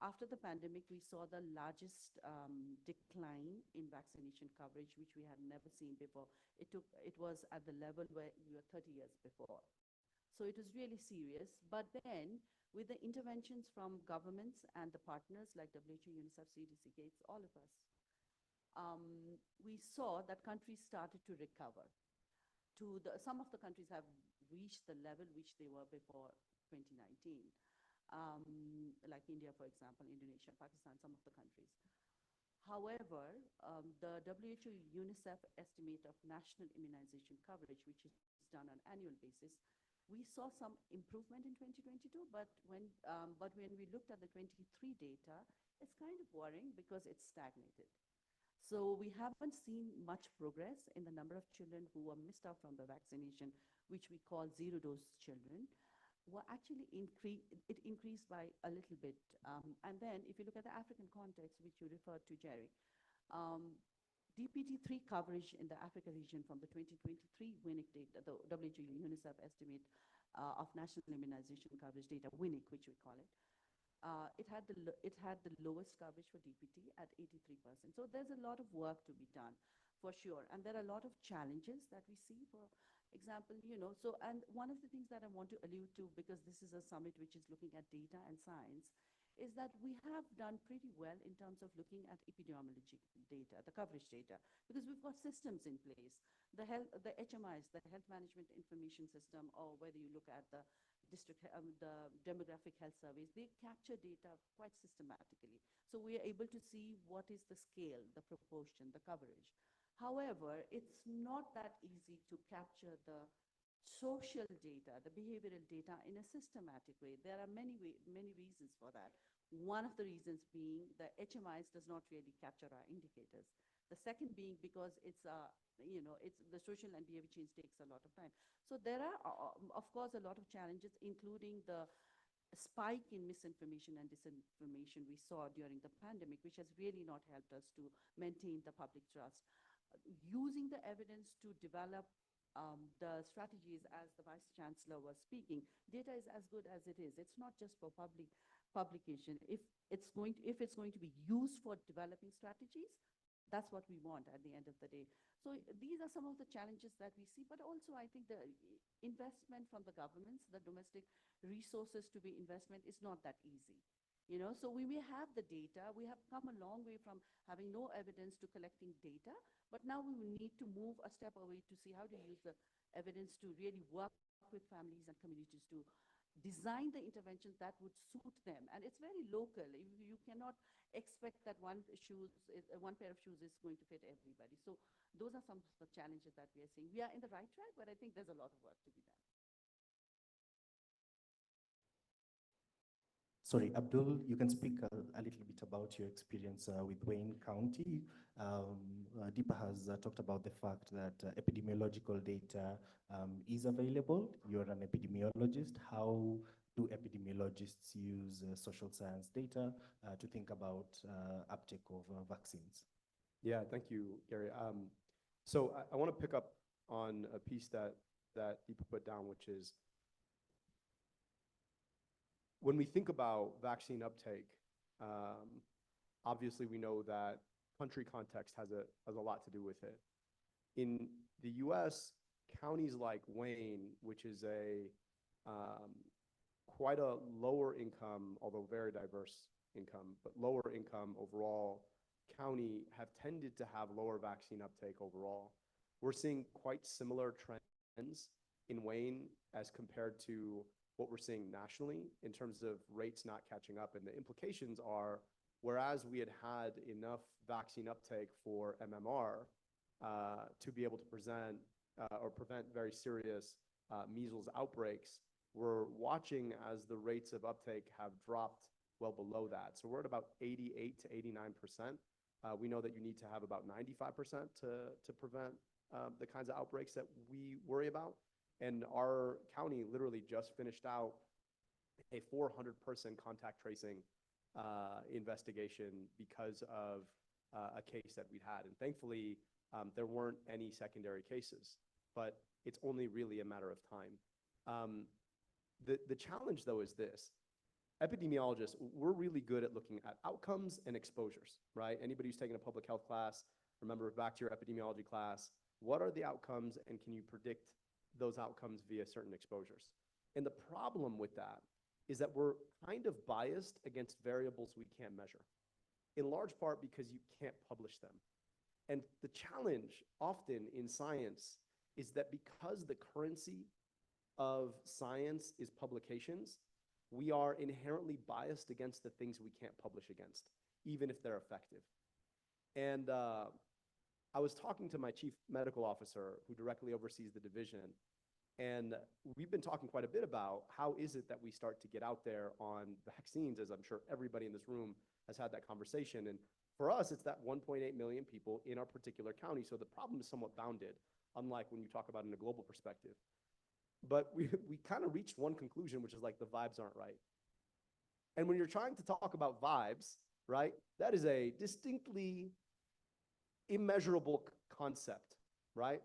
[SPEAKER 10] after the pandemic, we saw the largest decline in vaccination coverage, which we had never seen before. It was at the level where we were 30 years before. So it was really serious. But then with the interventions from governments and the partners like WHO, UNICEF, CDC, Gates, all of us, we saw that countries started to recover. Some of the countries have reached the level which they were before 2019, like India, for example, Indonesia, Pakistan, some of the countries. However, the WHO UNICEF estimate of national immunization coverage, which is done on an annual basis, we saw some improvement in 2022, but when we looked at the 23 data, it's kind of worrying because it's stagnated. So we haven't seen much progress in the number of children who are missed out from the vaccination, which we call zero-dose children. Were actually increased by a little bit. And then if you look at the African context, which you referred to, Jerry, DPT-3 coverage in the Africa region from the 2023 WINIC data, the WHO UNICEF estimate of national immunization coverage data, WINIC, which we call it, it had the lowest coverage for DPT at 83%. So there's a lot of work to be done, for sure. And there are a lot of challenges that we see. For example, and one of the things that I want to allude to, because this is a summit which is looking at data and science, is that we have done pretty well in terms of looking at epidemiology data, the coverage data, because we've got systems in place. The HMIs, the Health Management Information System, or whether you look at the demographic health surveys, they capture data quite systematically. So we are able to see what is the scale, the proportion, the coverage. However, it's not that easy to capture the social data, the behavioral data in a systematic way. There are many reasons for that. One of the reasons being the HMIs does not really capture our indicators. The second being because it's the social and behavior change takes a lot of time. So there are, of course, a lot of challenges, including the spike in misinformation and disinformation we saw during the pandemic, which has really not helped us to maintain the public trust. Using the evidence to develop the strategies, as the Vice Chancellor was speaking, data is as good as it is. It's not just for publication. If it's going to be used for developing strategies, that's what we want at the end of the day. So these are some of the challenges that we see, but also I think the investment from the governments, the domestic resources to be investment is not that easy. So we may have the data. We have come a long way from having no evidence to collecting data, but now we will need to move a step away to see how to use the evidence to really work with families and communities to design the interventions that would suit them. And it's very local. You cannot expect that one pair of shoes is going to fit everybody. So those are some of the challenges that we are seeing. We are in the right track, but I think there's a lot of work to be done.
[SPEAKER 7] Sorry, Abdul, you can speak a little bit about your experience with Wayne County. Deepa has talked about the fact that epidemiological data is available. You're an epidemiologist. How do epidemiologists use social science data to think about uptake of vaccines?
[SPEAKER 8] Yeah, thank you, Gary. So I want to pick up on a piece that Deepa put down, which is when we think about vaccine uptake, obviously we know that country context has a lot to do with it. In the US, counties like Wayne, which is quite a lower income, although very diverse income, but lower income overall county, have tended to have lower vaccine uptake overall. We're seeing quite similar trends in Wayne as compared to what we're seeing nationally in terms of rates not catching up. And the implications are, whereas we had enough vaccine uptake for MMR to be able to prevent very serious measles outbreaks, we're watching as the rates of uptake have dropped well below that. So we're at about 88 to 89%. We know that you need to have about 95% to prevent the kinds of outbreaks that we worry about. And our county literally just finished out a 400-person contact tracing investigation because of a case that we'd had. And thankfully, there weren't any secondary cases, but it's only really a matter of time. The challenge, though, is this. Epidemiologists, we're really good at looking at outcomes and exposures, right? Anybody who's taken a public health class, remember back to your epidemiology class, what are the outcomes and can you predict those outcomes via certain exposures? And the problem with that is that we're kind of biased against variables we can't measure, in large part because you can't publish them. And the challenge often in science is that because the currency of science is publications, we are inherently biased against the things we can't publish against, even if they're effective. And I was talking to my chief medical officer who directly oversees the division, and we've been talking quite a bit about how is it that we start to get out there on vaccines, as I'm sure everybody in this room has had that conversation. And For us, it's that 1.8 million people in our particular county. So the problem is somewhat bounded, unlike when you talk about it in a global perspective. But we kind of reached one conclusion, which is like the vibes aren't right. And when you're trying to talk about vibes, right, that is a distinctly immeasurable concept, right?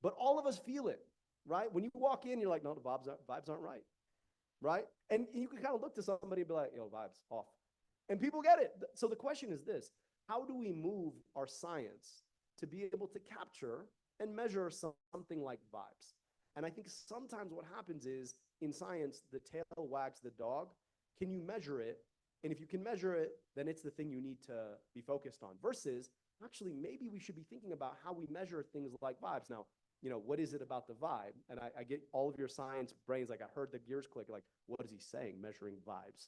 [SPEAKER 8] But all of us feel it, right? When you walk in, you're like, no, the vibes aren't right, right? And you can kind of look to somebody and be like, yo, vibes off. And people get it. So the question is this: how do we move our science to be able to capture and measure something like vibes? And I think sometimes what happens is, in science, the tail wags the dog. Can you measure it? And if you can measure it, then it's the thing you need to be focused on. Versus, actually, maybe we should be thinking about how we measure things like vibes. Now, you know, what is it about the vibe? And I get all of your science brains, like I heard the gears click, like, what is he saying, measuring vibes?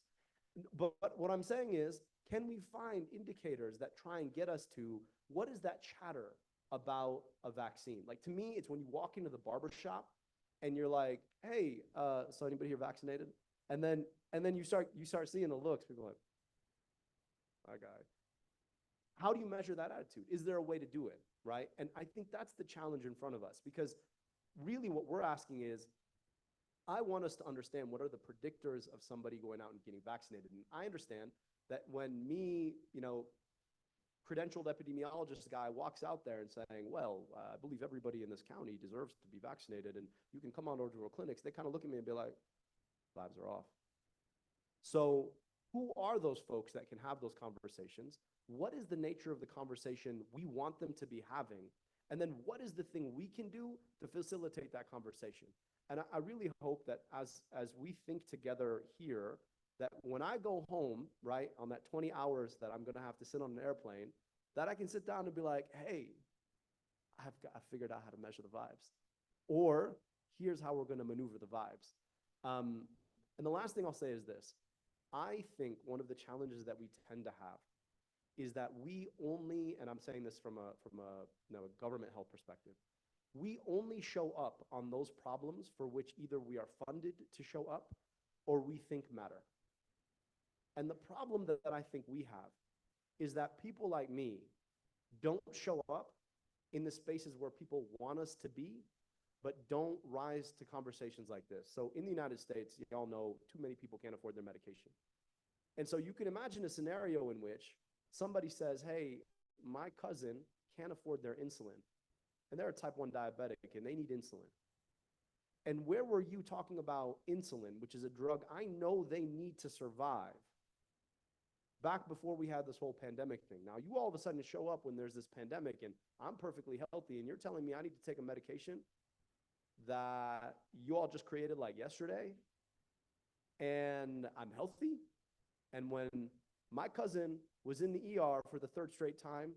[SPEAKER 8] But what I'm saying is, can we find indicators that try and get us to what is that chatter about a vaccine? Like, to me, it's when you walk into the barber shop and you're like, hey, so anybody here vaccinated? And then you start seeing the looks. People are like, my guy. How do you measure that attitude? Is there a way to do it, right? And I think that's the challenge in front of us, because really what we're asking is, I want us to understand what are the predictors of somebody going out and getting vaccinated. And I understand that when me, you know, credentialed epidemiologist guy walks out there and saying, well, I believe everybody in this county deserves to be vaccinated and you can come on over to our clinics, they kind of look at me and be like, vibes are off. So who are those folks that can have those conversations? What is the nature of the conversation we want them to be having? And then what is the thing we can do to facilitate that conversation? And I really hope that as we think together here, that when I go home, right, on that 20 hours that I'm going to have to sit on an airplane, that I can sit down and be like, hey, I figured out how to measure the vibes. Or here's how we're going to maneuver the vibes. And the last thing I'll say is this. I think one of the challenges that we tend to have is that we only, and I'm saying this from a government health perspective, we only show up on those problems for which either we are funded to show up or we think matter. And the problem that I think we have is that people like me don't show up in the spaces where people want us to be, but don't rise to conversations like this. So in the United States, you all know too many people can't afford their medication. And so you can imagine a scenario in which somebody says, hey, my cousin can't afford their insulin, and they're a type 1 diabetic and they need insulin. And where were you talking about insulin, which is a drug I know they need to survive, back before we had this whole pandemic thing? Now, you all of a sudden show up when there's this pandemic and I'm perfectly healthy and you're telling me I need to take a medication that you all just created like yesterday, and I'm healthy. And when my cousin was in the ER for the 3rd straight time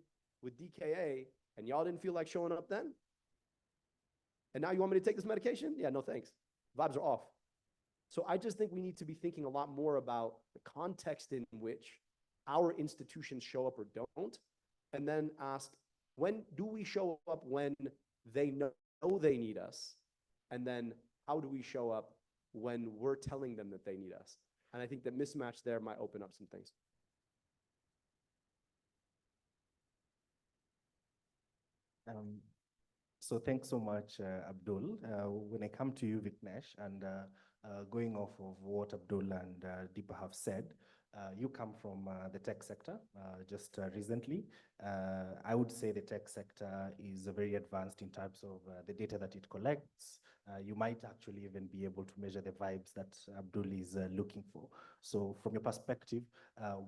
[SPEAKER 8] with DKA and y'all didn't feel like showing up then, and now you want me to take this medication? Yeah, no thanks. Vibes are off. So I just think we need to be thinking a lot more about the context in which our institutions show up or don't, and then ask, when do we show up when they know they need us? And then how do we show up when we're telling them that they need us? And I think that mismatch there might open up some things.
[SPEAKER 7] So thanks so much, Abdul. When I come to you, Viknesh, and going off of what Abdul and Deepa have said, you come from the tech sector just recently. I would say the tech sector is very advanced in terms of the data that it collects. You might actually even be able to measure the vibes that Abdul is looking for. So from your perspective,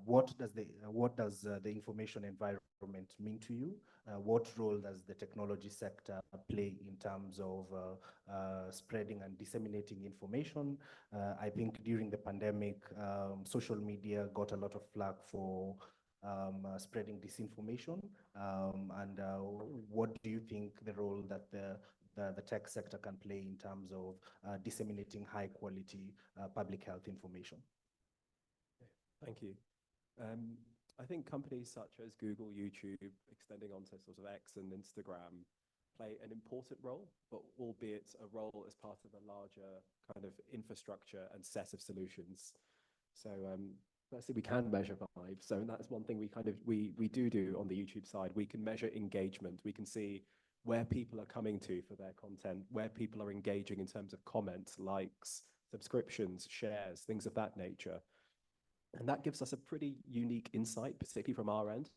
[SPEAKER 7] what does the information environment mean to you? What role does the technology sector play in terms of spreading and disseminating information? I think during the pandemic, social media got a lot of flack for spreading disinformation. And what do you think the role that the tech sector can play in terms of disseminating high quality public health information?
[SPEAKER 9] Thank you. I think companies such as Google, YouTube, extending onto sort of X and Instagram, play an important role, but albeit a role as part of a larger kind of infrastructure and set of solutions. So Firstly, we can measure vibes. So that's one thing we do on the YouTube side. We can measure engagement. We can see where people are coming to for their content, where people are engaging in terms of comments, likes, subscriptions, shares, things of that nature. And that gives us a pretty unique insight, particularly from our end,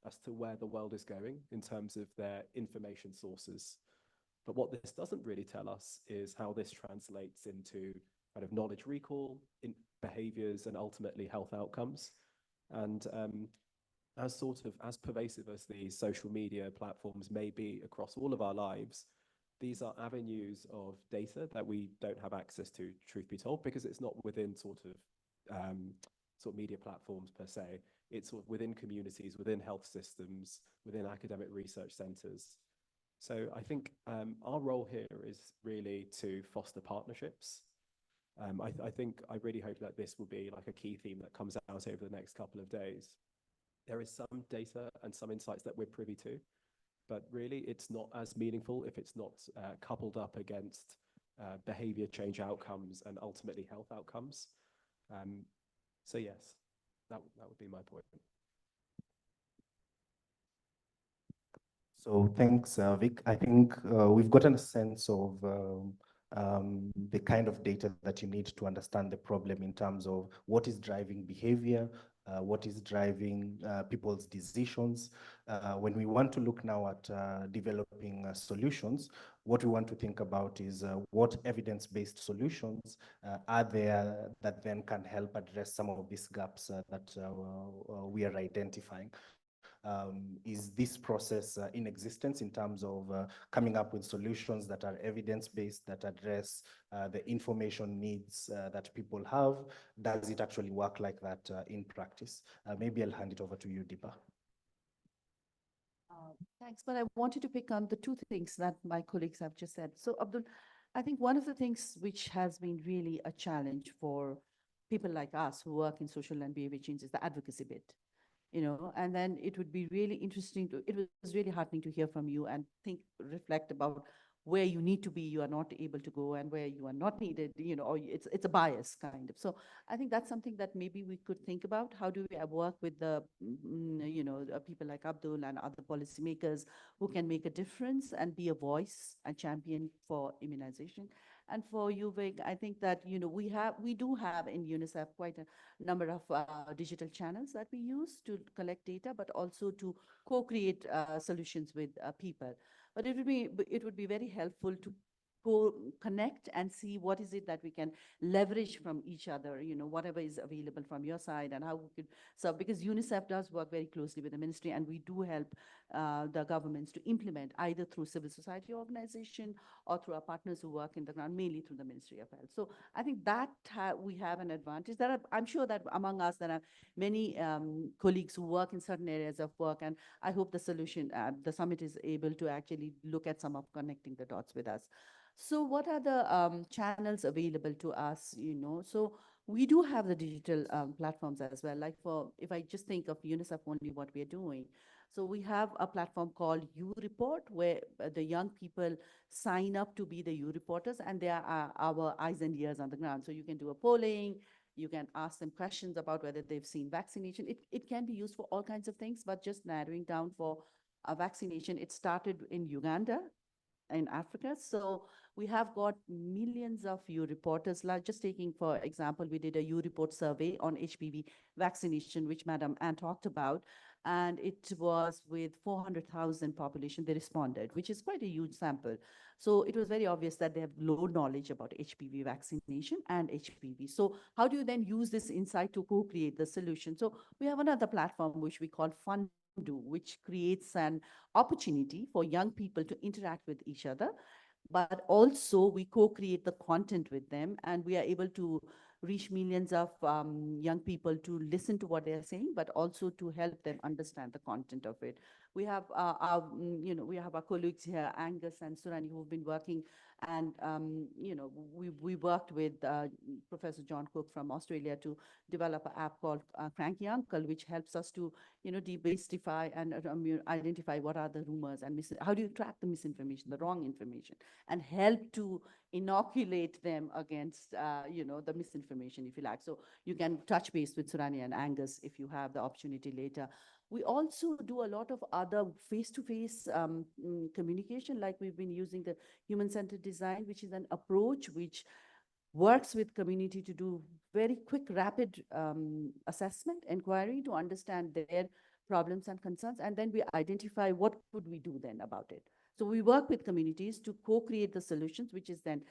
[SPEAKER 9] as to where the world is going in terms of their information sources. But what this doesn't really tell us is how this translates into kind of knowledge recall, in behaviors, and ultimately health outcomes. And as pervasive as these social media platforms may be across all of our lives, these are avenues of data that we don't have access to, truth be told, because it's not within sort of media platforms per se. It's sort of within communities, within health systems, within academic research centers. So I think our role here is really to foster partnerships. I really hope that this will be like a key theme that comes out over the next couple of days. There is some data and some insights that we're privy to, but really it's not as meaningful if it's not coupled up against behavior change outcomes and ultimately health outcomes. So yes, that would be my point.
[SPEAKER 7] So thanks, Vic. I think we've gotten a sense of the kind of data that you need to understand the problem in terms of what is driving behavior, what is driving people's decisions. When we want to look now at developing solutions, what we want to think about is what evidence-based solutions are there that then can help address some of these gaps that we are identifying. Is this process in existence in terms of coming up with solutions that are evidence-based, that address the information needs that people have? Does it actually work like that in practice? Maybe I'll hand it over to you, Deepa.
[SPEAKER 10] Thanks, but I wanted to pick on the two things that my colleagues have just said. So Abdul, I think one of the things which has been really a challenge for people like us who work in social and behavior change is the advocacy bit. And then it would be really interesting it was really heartening to hear from you and reflect about where you need to be, you are not able to go, and where you are not needed, or it's a bias kind of. So I think that's something that maybe we could think about. How do we work with the, people like Abdul and other policymakers who can make a difference and be a voice and champion for immunization? And for you, Vic, I think that, we do have in UNICEF quite a number of digital channels that we use to collect data, but also to co-create solutions with people. But it would be very helpful to connect and see what is it that we can leverage from each other, whatever is available from your side, and how we could serve, because UNICEF does work very closely with the ministry, and we do help the governments to implement either through civil society organization or through our partners who work in the ground, mainly through the Ministry of Health. So I think that we have an advantage. I'm sure that among us there are many colleagues who work in certain areas of work, and I hope the summit is able to actually look at some of connecting the dots with us. So what are the channels available to us, So we do have the digital platforms as well. Like if I just think of UNICEF only, what we are doing. So we have a platform called U-Report, where the young people sign up to be the U-Reporters, and they are our eyes and ears on the ground. So you can do a polling, you can ask them questions about whether they've seen vaccination. It can be used for all kinds of things, but just narrowing down for a vaccination, it started in Uganda, in Africa. So we have got millions of U-Reporters. Like just taking, for example, we did a U-Report survey on HPV vaccination, which Madam Ann talked about, and it was with 400,000 population. They responded, which is quite a huge sample. So it was very obvious that they have low knowledge about HPV vaccination and HPV. So how do you then use this insight to co-create the solution? So we have another platform which we call Fund, which creates an opportunity for young people to interact with each other, but also we co-create the content with them, and we are able to reach millions of young people to listen to what they are saying, but also to help them understand the content of it. We have we have our colleagues here, Angus and Surani, who've been working And, we worked with Professor John Cook from Australia to develop an app called Cranky Uncle, which helps us to, demystify and identify what are the rumors and how do you track the misinformation, the wrong information, and help to inoculate them against, the misinformation, if you like. So you can touch base with Surani and Angus if you have the opportunity later. We also do a lot of other face-to-face communication, like we've been using the human-centered design, which is an approach which works with community to do very quick, rapid assessment, inquiry to understand their problems and concerns, and then we identify what could we do then about it. So we work with communities to co-create the solutions, which is then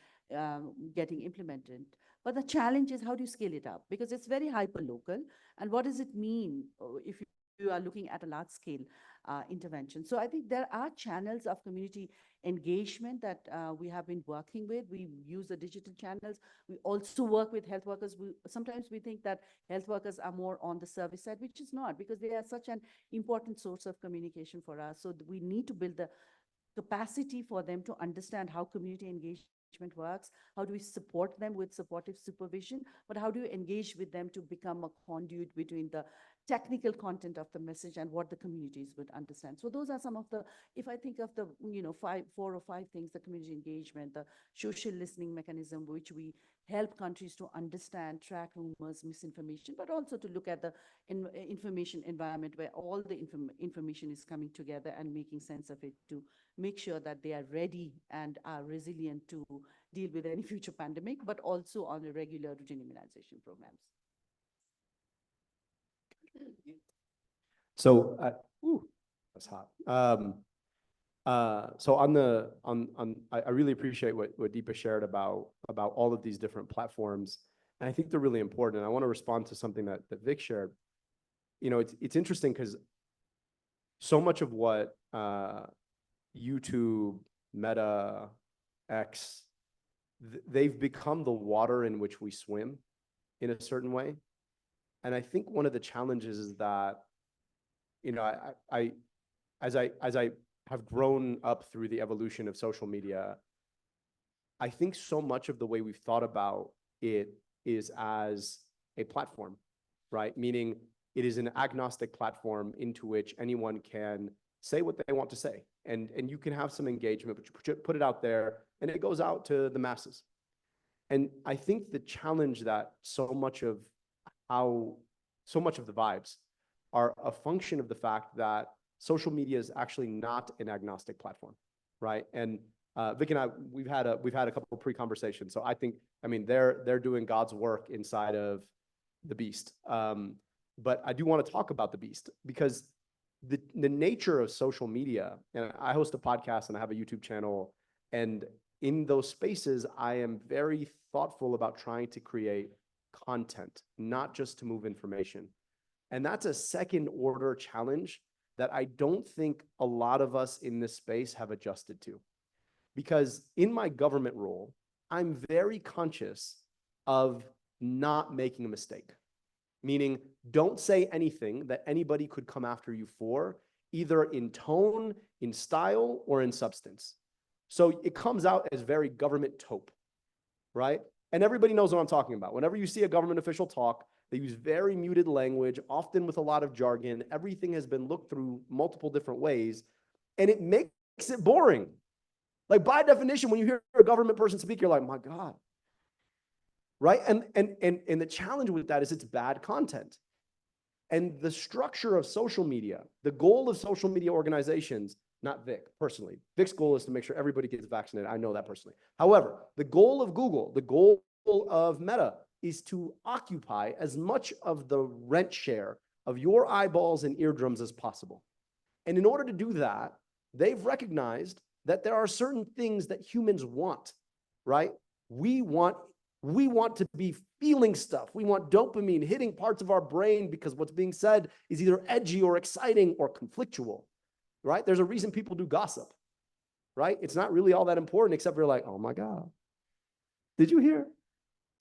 [SPEAKER 10] getting implemented. But the challenge is how do you scale it up? Because it's very hyper-local, and what does it mean if you are looking at a large-scale intervention? So I think there are channels of community engagement that we have been working with. We use the digital channels. We also work with health workers. Sometimes we think that health workers are more on the service side, which is not, because they are such an important source of communication for us. So we need to build the capacity for them to understand how community engagement works. How do we support them with supportive supervision? But how do you engage with them to become a conduit between the technical content of the message and what the communities would understand? So those are some of the, if I think of the, 4 or 5 things: the community engagement, the social listening mechanism, which we help countries to understand, track rumors, misinformation, but also to look at the information environment where all the information is coming together and making sense of it to make sure that they are ready and are resilient to deal with any future pandemic, but also on a regular routine immunization programs.
[SPEAKER 8] So, that's hot. So I really appreciate what Deepa shared about all of these different platforms, and I think they're really important. And I want to respond to something that Vic shared. It's interesting because so much of what YouTube, Meta, X, they've become the water in which we swim in a certain way. And I think one of the challenges is that, as I have grown up through the evolution of social media, I think so much of the way we've thought about it is as a platform, right? Meaning it is an agnostic platform into which anyone can say what they want to say. And you can have some engagement, but you put it out there and it goes out to the masses. And I think the challenge that so much of the vibes are a function of the fact that social media is actually not an agnostic platform, right? And Vic and I, we've had a couple of pre-conversations. So they're doing God's work inside of the beast. But I do want to talk about the beast because the nature of social media, and I host a podcast and I have a YouTube channel, and in those spaces, I am very thoughtful about trying to create content, not just to move information. And that's a second order challenge that I don't think a lot of us in this space have adjusted to. Because in my government role, I'm very conscious of not making a mistake. Meaning, don't say anything that anybody could come after you for, either in tone, in style, or in substance. So it comes out as very government taupe, right? And everybody knows what I'm talking about. Whenever you see a government official talk, they use very muted language, often with a lot of jargon. Everything has been looked through multiple different ways, and it makes it boring. Like, by definition, when you hear a government person speak, you're like, my God. Right? And the challenge with that is it's bad content. And the structure of social media, the goal of social media organizations, not Vic personally. Vic's goal is to make sure everybody gets vaccinated. I know that personally. However, the goal of Google, the goal of Meta is to occupy as much of the rent share of your eyeballs and eardrums as possible. And in order to do that, they've recognized that there are certain things that humans want, right? We want to be feeling stuff. We want dopamine hitting parts of our brain because what's being said is either edgy or exciting or conflictual, right? There's a reason people do gossip, right? It's not really all that important except for like, oh my God, did you hear?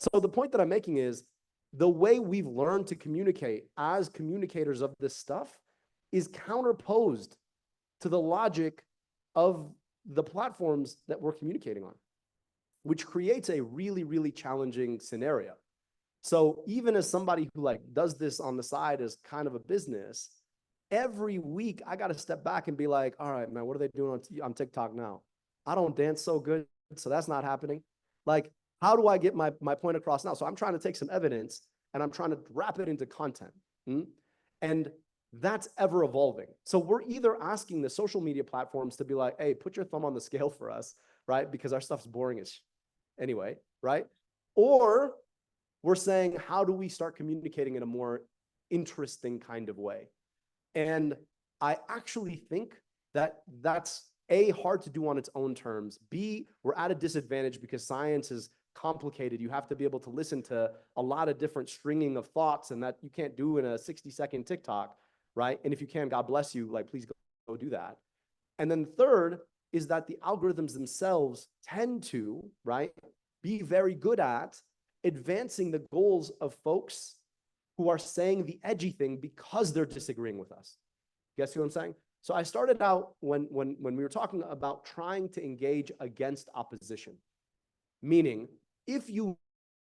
[SPEAKER 8] So the point that I'm making is the way we've learned to communicate as communicators of this stuff is counterposed to the logic of the platforms that we're communicating on. which creates a really, really challenging scenario. So even as somebody who like does this on the side as kind of a business, every week I got to step back and be like, all right, man, what are they doing on TikTok now? I don't dance so good, so that's not happening. Like, how do I get my point across now? So I'm trying to take some evidence and I'm trying to wrap it into content. And that's ever evolving. So we're either asking the social media platforms to be like, hey, put your thumb on the scale for us, right? Because our stuff's boring as anyway, right? Or we're saying, how do we start communicating in a more interesting kind of way? And I actually think that that's A, hard to do on its own terms. B, we're at a disadvantage because science is complicated. You have to be able to listen to a lot of different stringing of thoughts, and that you can't do in a 60-second TikTok, right? And if you can, God bless you, like, please go do that. And then third is that the algorithms themselves tend to, right, be very good at advancing the goals of folks who are saying the edgy thing because they're disagreeing with us. You guys see what I'm saying? So I started out when we were talking about trying to engage against opposition, meaning if you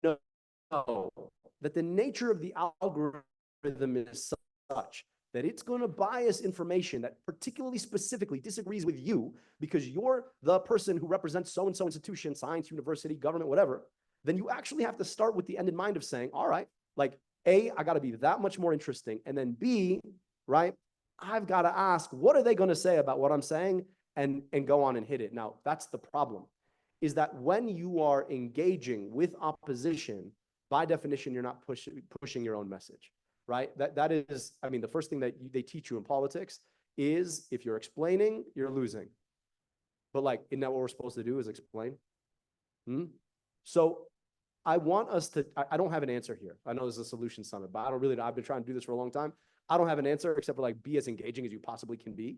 [SPEAKER 8] know that the nature of the algorithm is such that it's going to bias information that particularly specifically disagrees with you because you're the person who represents so-and-so institution, science, university, government, whatever, then you actually have to start with the end in mind of saying, all right, like A, I got to be that much more interesting. And then B, right, I've got to ask, what are they going to say about what I'm saying? And go on and hit it. Now, that's the problem, is that when you are engaging with opposition, by definition, you're not pushing your own message, right? That is, I mean, the first thing that they teach you in politics is if you're explaining, you're losing. But like, isn't that what we're supposed to do, is explain? So I want us to, I don't have an answer here. I know this is a solution summit, but I don't really know. I've been trying to do this for a long time. I don't have an answer except for like, be as engaging as you possibly can be.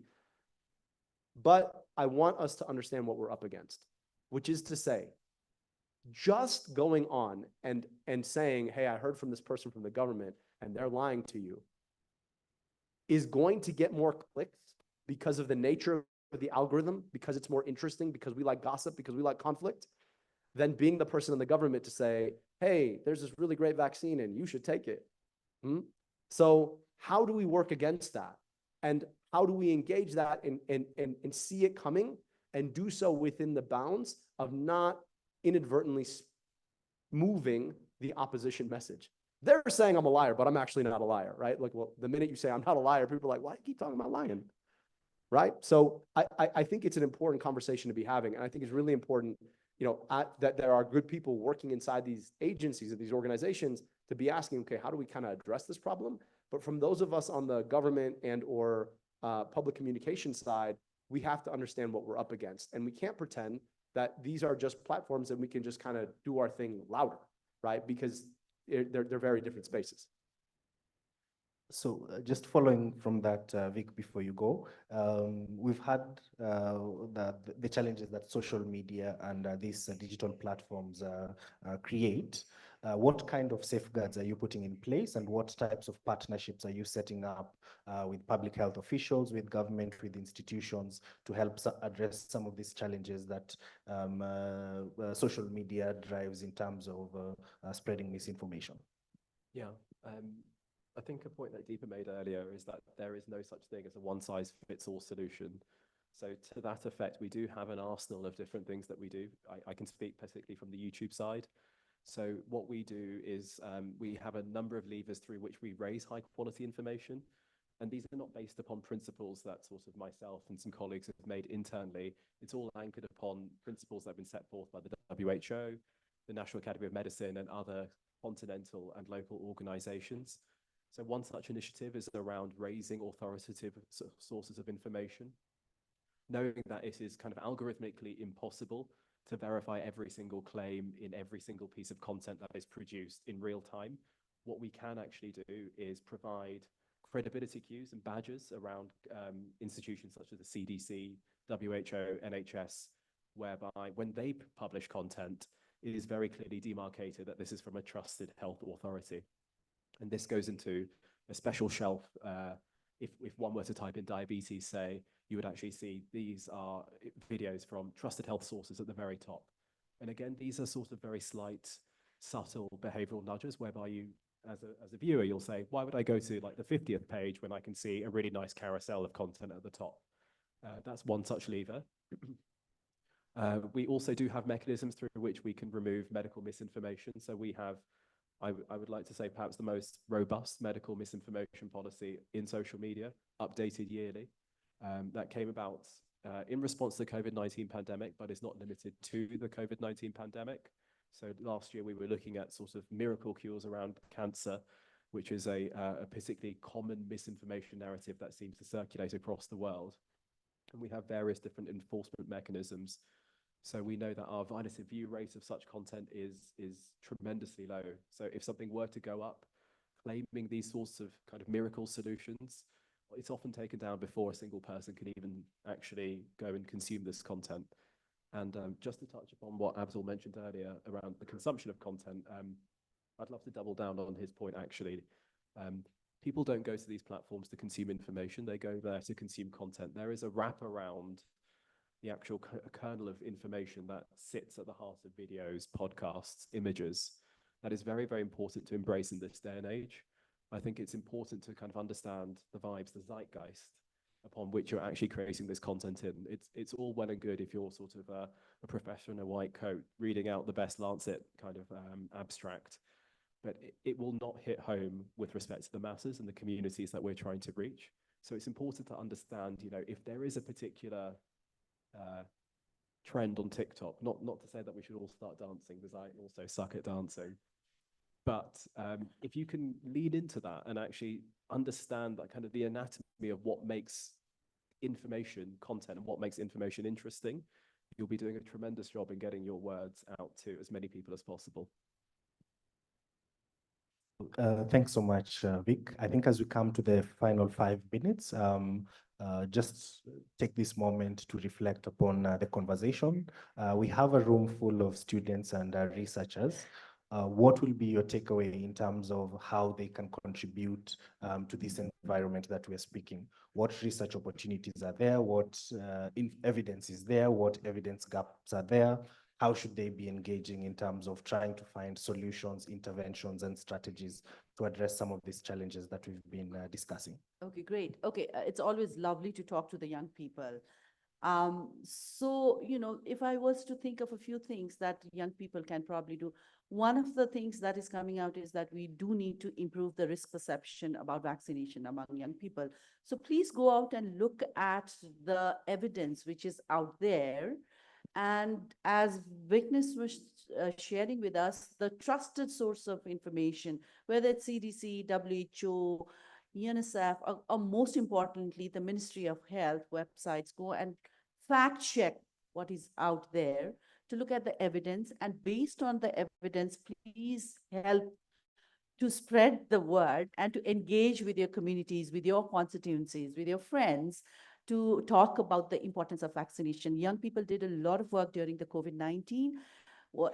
[SPEAKER 8] But I want us to understand what we're up against, which is to say, just going on and saying, hey, I heard from this person from the government and they're lying to you, is going to get more clicks because of the nature of the algorithm, because it's more interesting, because we like gossip, because we like conflict, than being the person in the government to say, hey, there's this really great vaccine and you should take it. So how do we work against that? And how do we engage that and see it coming and do so within the bounds of not inadvertently moving the opposition message? They're saying I'm a liar, but I'm actually not a liar, right? Like, well, the minute you say I'm not a liar, people are like, why do you keep talking about lying? Right? So I think it's an important conversation to be having. And I think it's really important, you know, that there are good people working inside these agencies and these organizations to be asking, okay, how do we kind of address this problem? But from those of us on the government and or public communication side, we have to understand what we're up against. And we can't pretend that these are just platforms and we can just kind of do our thing louder, right? Because they're very different spaces.
[SPEAKER 7] So just following from that, Vic, before you go, we've had the challenges that social media and these digital platforms create. What kind of safeguards are you putting in place, and what types of partnerships are you setting up with public health officials, with government, with institutions to help address some of these challenges that social media drives in terms of spreading misinformation?
[SPEAKER 9] Yeah. I think a point that Deepa made earlier is that there is no such thing as a one-size-fits-all solution. So to that effect, we do have an arsenal of different things that we do. I can speak particularly from the YouTube side. So what we do is we have a number of levers through which we raise high-quality information. And these are not based upon principles that sort of myself and some colleagues have made internally. It's all anchored upon principles that have been set forth by the WHO, the National Academy of Medicine, and other continental and local organizations. So one such initiative is around raising authoritative sources of information, knowing that it is kind of algorithmically impossible to verify every single claim in every single piece of content that is produced in real time. What we can actually do is provide credibility cues and badges around institutions such as the CDC, WHO, NHS, whereby when they publish content, it is very clearly demarcated that this is from a trusted health authority. And this goes into a special shelf. If one were to type in diabetes, say, you would actually see these are videos from trusted health sources at the very top. And again, these are sort of very slight, subtle behavioral nudges whereby you, as a viewer, you'll say, why would I go to like the 50th page when I can see a really nice carousel of content at the top? That's one such lever. We also do have mechanisms through which we can remove medical misinformation. So we have, I would like to say, perhaps the most robust medical misinformation policy in social media, updated yearly. That came about in response to the COVID-19 pandemic, but is not limited to the COVID-19 pandemic. So last year we were looking at sort of miracle cures around cancer, which is a particularly common misinformation narrative that seems to circulate across the world. And we have various different enforcement mechanisms. So we know that our violative view rate of such content is tremendously low. So if something were to go up, claiming these sorts of kind of miracle solutions, it's often taken down before a single person can even actually go and consume this content. And just to touch upon what Abdul mentioned earlier around the consumption of content, I'd love to double down on his point actually. People don't go to these platforms to consume information, they go there to consume content. There is a wrap around the actual kernel of information that sits at the heart of videos, podcasts, images. That is very, very important to embrace in this day and age. I think it's important to kind of understand the vibes, the zeitgeist upon which you're actually creating this content in. It's all well and good if you're sort of a professor in a white coat reading out the best Lancet kind of abstract, but it will not hit home with respect to the masses and the communities that we're trying to reach. So it's important to understand, you know, if there is a particular trend on TikTok, not to say that we should all start dancing, because I also suck at dancing, but if you can lean into that and actually understand that kind of the anatomy of what makes information content and what makes information interesting, you'll be doing a tremendous job in getting your words out to as many people as possible.
[SPEAKER 7] Thanks so much, Vic. I think as we come to the final 5 minutes, just take this moment to reflect upon the conversation. We have a room full of students and researchers. What will be your takeaway in terms of how they can contribute to this environment that we're speaking? What research opportunities are there? What evidence is there? What evidence gaps are there? How should they be engaging in terms of trying to find solutions, interventions, and strategies to address some of these challenges that we've been discussing?
[SPEAKER 10] Okay, great. Okay, it's always lovely to talk to the young people. So, you know, if I was to think of a few things that young people can probably do, one of the things that is coming out is that we do need to improve the risk perception about vaccination among young people. So please go out and look at the evidence which is out there. And as Witness was sharing with us, the trusted source of information, whether it's CDC, WHO, UNICEF, or most importantly, the Ministry of Health websites, go and fact check what is out there to look at the evidence. And based on the evidence, please help to spread the word and to engage with your communities, with your constituencies, with your friends, to talk about the importance of vaccination. Young people did a lot of work during the COVID-19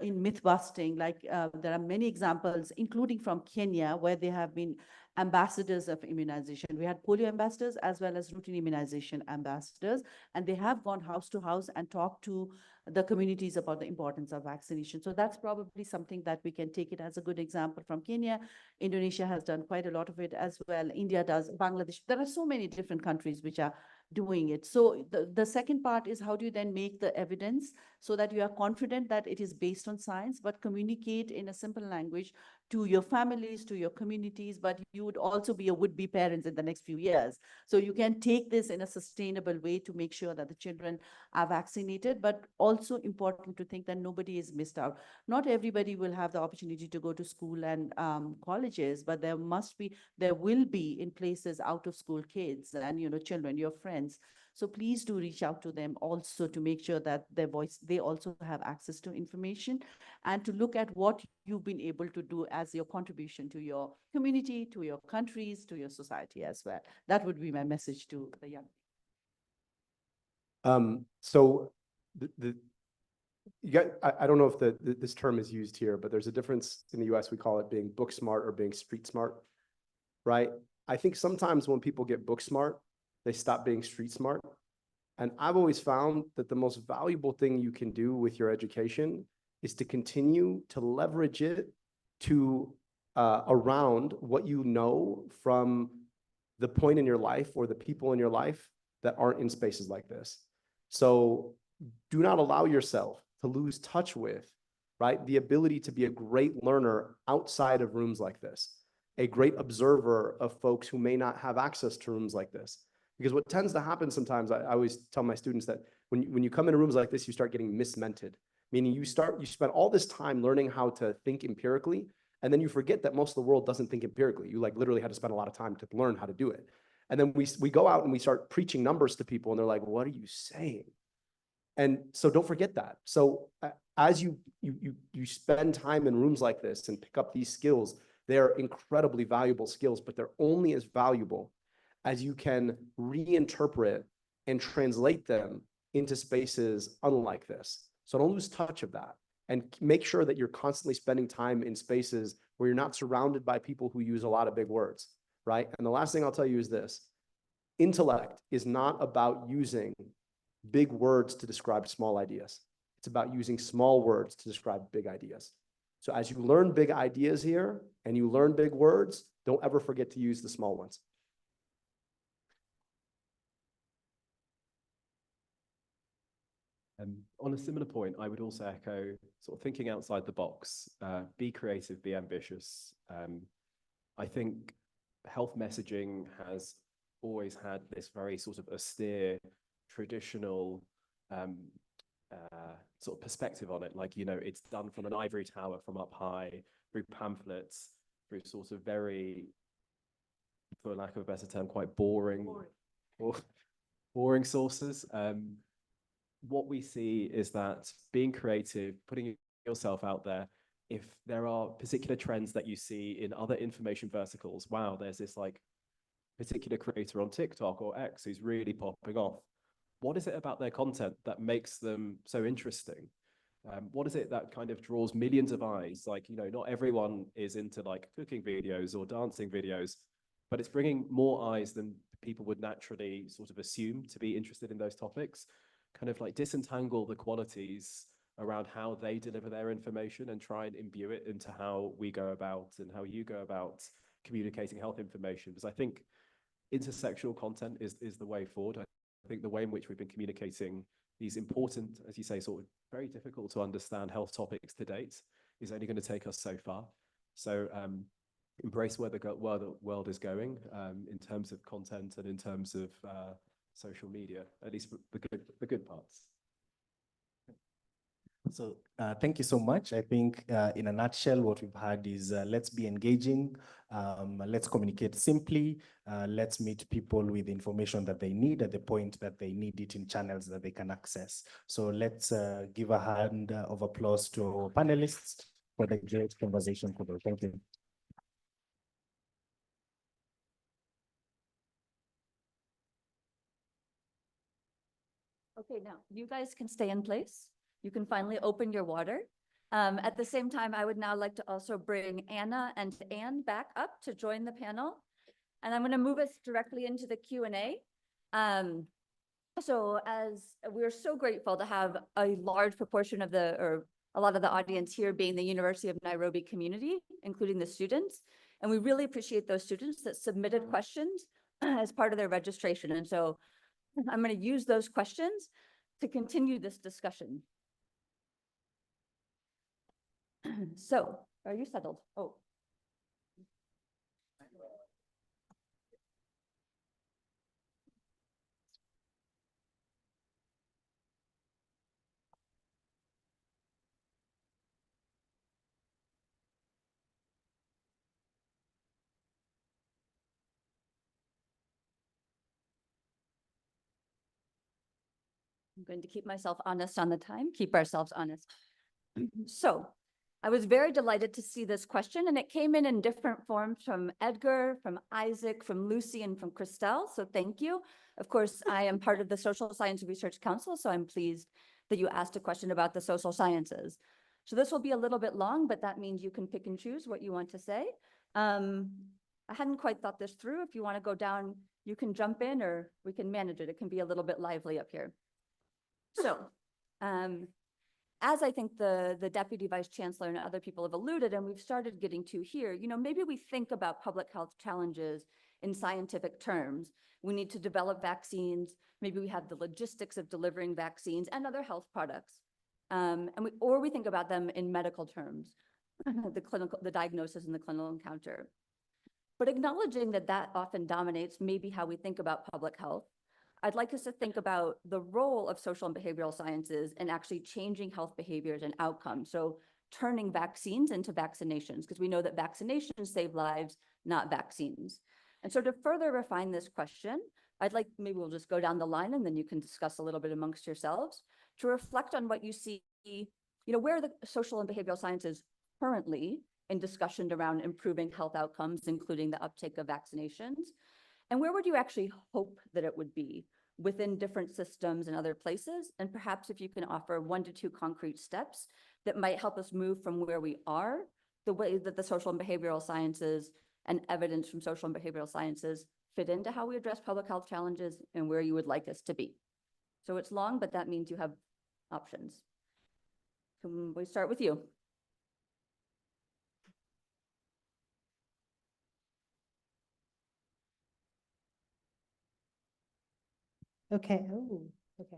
[SPEAKER 10] in myth busting. Like there are many examples, including from Kenya, where they have been ambassadors of immunization. We had polio ambassadors as well as routine immunization ambassadors, and they have gone house to house and talked to the communities about the importance of vaccination. So that's probably something that we can take it as a good example from Kenya. Indonesia has done quite a lot of it as well. India does, Bangladesh. There are so many different countries which are doing it. So the second part is, how do you then make the evidence so that you are confident that it is based on science, but communicate in a simple language to your families, to your communities, but you would also be a would-be parents in the next few years. So you can take this in a sustainable way to make sure that the children are vaccinated, but also important to think that nobody is missed out. Not everybody will have the opportunity to go to school and colleges, but there will be in places out of school kids and, you know, children, your friends. So please do reach out to them also to make sure that they also have access to information, and to look at what you've been able to do as your contribution to your community, to your countries, to your society as well. That would be my message to the young.
[SPEAKER 8] So I don't know if this term is used here, but there's a difference in the US. We call it being book smart or being street smart, right? I think sometimes when people get book smart, they stop being street smart. And I've always found that the most valuable thing you can do with your education is to continue to leverage it to around what you know from the point in your life or the people in your life that aren't in spaces like this. So do not allow yourself to lose touch with, right, the ability to be a great learner outside of rooms like this, a great observer of folks who may not have access to rooms like this. Because what tends to happen sometimes, I always tell my students that when you come into rooms like this, you start getting mismented, meaning you spend all this time learning how to think empirically, and then you forget that most of the world doesn't think empirically. You like literally had to spend a lot of time to learn how to do it. And then we go out and we start preaching numbers to people and they're like, what are you saying? And so don't forget that. So as you spend time in rooms like this and pick up these skills, they are incredibly valuable skills, but they're only as valuable as you can reinterpret and translate them into spaces unlike this. So don't lose touch of that. And make sure that you're constantly spending time in spaces where you're not surrounded by people who use a lot of big words, right? And the last thing I'll tell you is this: intellect is not about using big words to describe small ideas. It's about using small words to describe big ideas. So as you learn big ideas here and you learn big words, don't ever forget to use the small ones.
[SPEAKER 9] On a similar point, I would also echo sort of thinking outside the box, be creative, be ambitious. I think health messaging has always had this very sort of austere, traditional sort of perspective on it. Like, you know, it's done from an ivory tower from up high, through pamphlets, through sort of very, for lack of a better term, quite boring sources. What we see is that being creative, putting yourself out there, if there are particular trends that you see in other information verticals, wow, there's this like particular creator on TikTok or X who's really popping off. What is it about their content that makes them so interesting? What is it that kind of draws millions of eyes? Like, you know, not everyone is into like cooking videos or dancing videos, but it's bringing more eyes than people would naturally sort of assume to be interested in those topics. Kind of like disentangle the qualities around how they deliver their information and try and imbue it into how we go about and how you go about communicating health information. Because I think intersectional content is the way forward. I think the way in which we've been communicating these important, as you say, sort of very difficult to understand health topics to date is only going to take us so far. So embrace where the world is going in terms of content and in terms of social media, at least the good parts.
[SPEAKER 7] So thank you so much. I think in a nutshell, what we've had is let's be engaging, let's communicate simply, let's meet people with information that they need at the point that they need it in channels that they can access. So let's give a hand of applause to our panelists for the great conversation today. Thank you.
[SPEAKER 2] Okay, now you guys can stay in place. You can finally open your water. At the same time, I would now like to also bring Anna and Anne back up to join the panel. And I'm going to move us directly into the Q&A. So as we're so grateful to have a large proportion of or a lot of the audience here being the University of Nairobi community, including the students. And we really appreciate those students that submitted questions as part of their registration. And so I'm going to use those questions to continue this discussion. So, are you settled? Oh. I'm going to keep myself honest on the time, keep ourselves honest. So I was very delighted to see this question, and it came in different forms from Edgar, from Isaac, from Lucy, and from Christelle. So thank you. Of course, I am part of the Social Science Research Council, so I'm pleased that you asked a question about the social sciences. So this will be a little bit long, but that means you can pick and choose what you want to say. I hadn't quite thought this through. If you want to go down, you can jump in, or we can manage it. It can be a little bit lively up here. So as I think the Deputy Vice Chancellor and other people have alluded, and we've started getting to here, maybe we think about public health challenges in scientific terms. We need to develop vaccines. Maybe we have the logistics of delivering vaccines and other health products. Or we think about them in medical terms, the diagnosis and the clinical encounter. But acknowledging that that often dominates maybe how we think about public health, I'd like us to think about the role of social and behavioral sciences in actually changing health behaviors and outcomes. So turning vaccines into vaccinations, because we know that vaccinations save lives, not vaccines. And so to further refine this question, maybe we'll just go down the line and then you can discuss a little bit amongst yourselves to reflect on what you see, where are the social and behavioral sciences currently in discussion around improving health outcomes, including the uptake of vaccinations. And where would you actually hope that it would be within different systems and other places? And perhaps if you can offer 1 to 2 concrete steps that might help us move from where we are, the way that the social and behavioral sciences and evidence from social and behavioral sciences fit into how we address public health challenges and where you would like us to be. So it's long, but that means you have options. Can we start with you?
[SPEAKER 6] Okay. Oh, okay.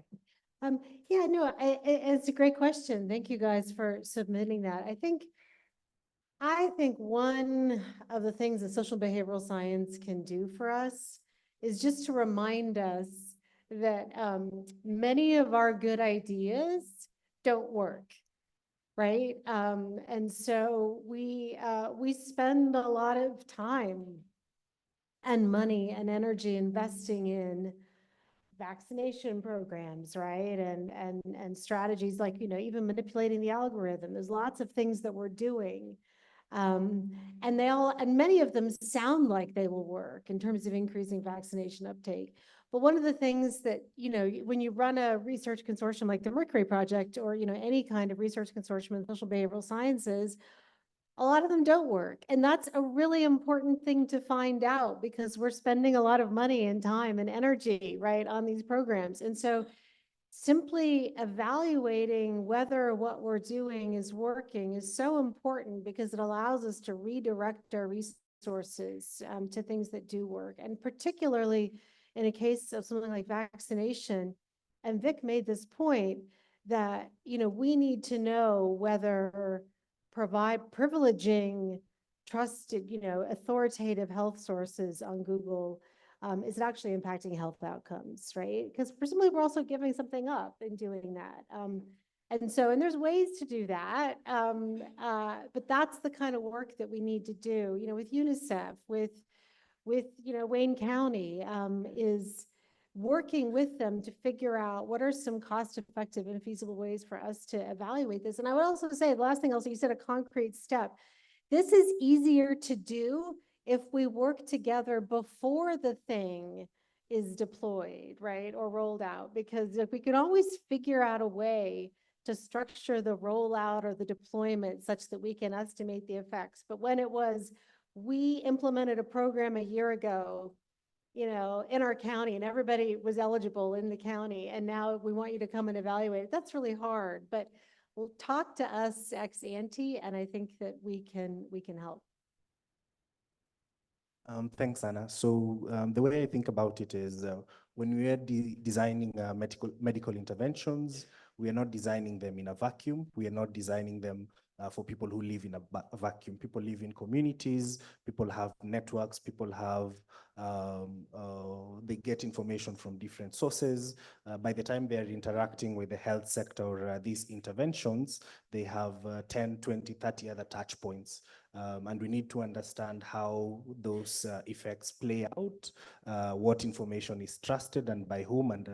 [SPEAKER 6] Yeah, no, it's a great question. Thank you guys for submitting that. I think one of the things that social behavioral science can do for us is just to remind us that many of our good ideas don't work, right? And so we spend a lot of time and money and energy investing in vaccination programs, right? And strategies like, even manipulating the algorithm. There's lots of things that we're doing. And many of them sound like they will work in terms of increasing vaccination uptake. But one of the things that, when you run a research consortium like the Mercury Project or, any kind of research consortium in social behavioral sciences, a lot of them don't work. And that's a really important thing to find out because we're spending a lot of money and time and energy, right, on these programs. And so simply evaluating whether what we're doing is working is so important because it allows us to redirect our resources to things that do work. And particularly in a case of something like vaccination, and Vic made this point that, we need to know whether privileging trusted, authoritative health sources on Google is actually impacting health outcomes, right? Because presumably we're also giving something up in doing that. And there's ways to do that, but that's the kind of work that we need to do, with UNICEF, with Wayne County is working with them to figure out what are some cost-effective and feasible ways for us to evaluate this. And I would also say, the last thing also, you said a concrete step. This is easier to do if we work together before the thing is deployed, right, or rolled out, because if we can always figure out a way to structure the rollout or the deployment such that we can estimate the effects. But when it was, we implemented a program a year ago, in our county, and everybody was eligible in the county, and now we want you to come and evaluate it. That's really hard, but we'll talk to us ex ante, and I think that we can help.
[SPEAKER 7] Thanks, Anna. So the way I think about it is when we are designing medical interventions, we are not designing them in a vacuum. We are not designing them for people who live in a vacuum. People live in communities, people have networks, people have, they get information from different sources. By the time they're interacting with the health sector or these interventions, they have 10, 20, 30 other touch points. And we need to understand how those effects play out, what information is trusted and by whom, and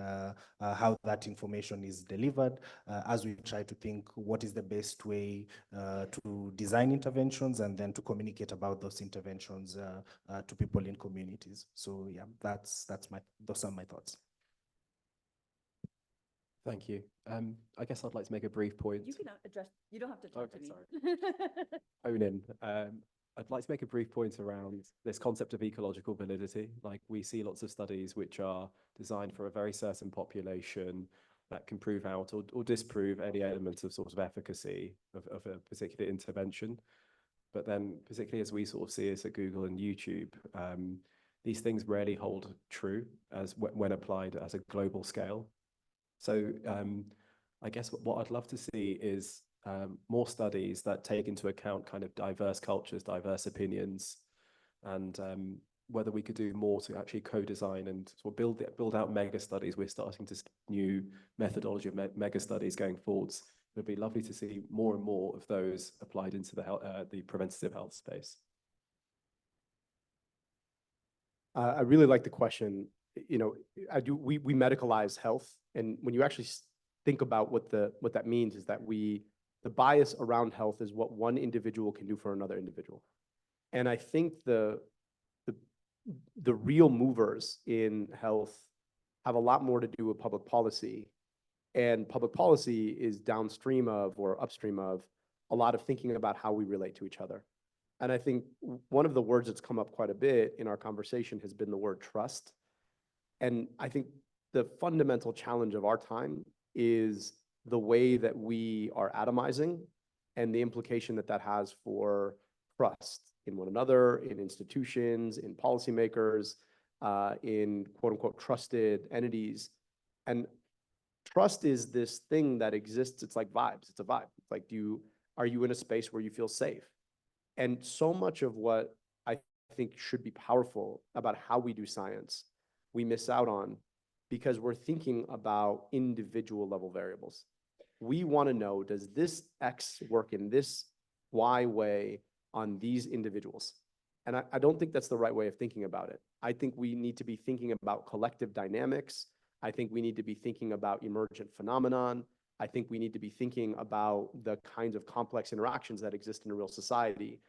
[SPEAKER 7] how that information is delivered, as we try to think what is the best way to design interventions and then to communicate about those interventions to people in communities. So yeah, those are my thoughts.
[SPEAKER 9] Thank you. I guess I'd like to make a brief point.
[SPEAKER 2] You can address, you don't have to talk to me.
[SPEAKER 9] Sorry. Hone in. I'd like to make a brief point around this concept of ecological validity. Like, we see lots of studies which are designed for a very certain population that can prove out or disprove any element of sort of efficacy of a particular intervention. But then particularly as we sort of see this at Google and YouTube, these things rarely hold true as when applied as a global scale. So I guess what I'd love to see is more studies that take into account kind of diverse cultures, diverse opinions, and whether we could do more to actually co-design and sort of build out mega studies. We're starting to see new methodology of mega studies going forwards. It would be lovely to see more and more of those applied into the preventative health space.
[SPEAKER 8] I really like the question. You know, we medicalize health, and when you actually think about what that means is that the bias around health is what one individual can do for another individual. And I think the real movers in health have a lot more to do with public policy. And public policy is downstream of or upstream of a lot of thinking about how we relate to each other. And I think one of the words that's come up quite a bit in our conversation has been the word trust. And I think the fundamental challenge of our time is the way that we are atomizing and the implication that that has for trust in one another, in institutions, in policymakers, in quote unquote trusted entities. And trust is this thing that exists. It's like vibes. It's a vibe. It's like, are you in a space where you feel safe? And so much of what I think should be powerful about how we do science, we miss out on because we're thinking about individual level variables. We want to know, does this X work in this Y way on these individuals? And I don't think that's the right way of thinking about it. I think we need to be thinking about collective dynamics. I think we need to be thinking about emergent phenomenon. I think we need to be thinking about the kinds of complex interactions that exist in a real society.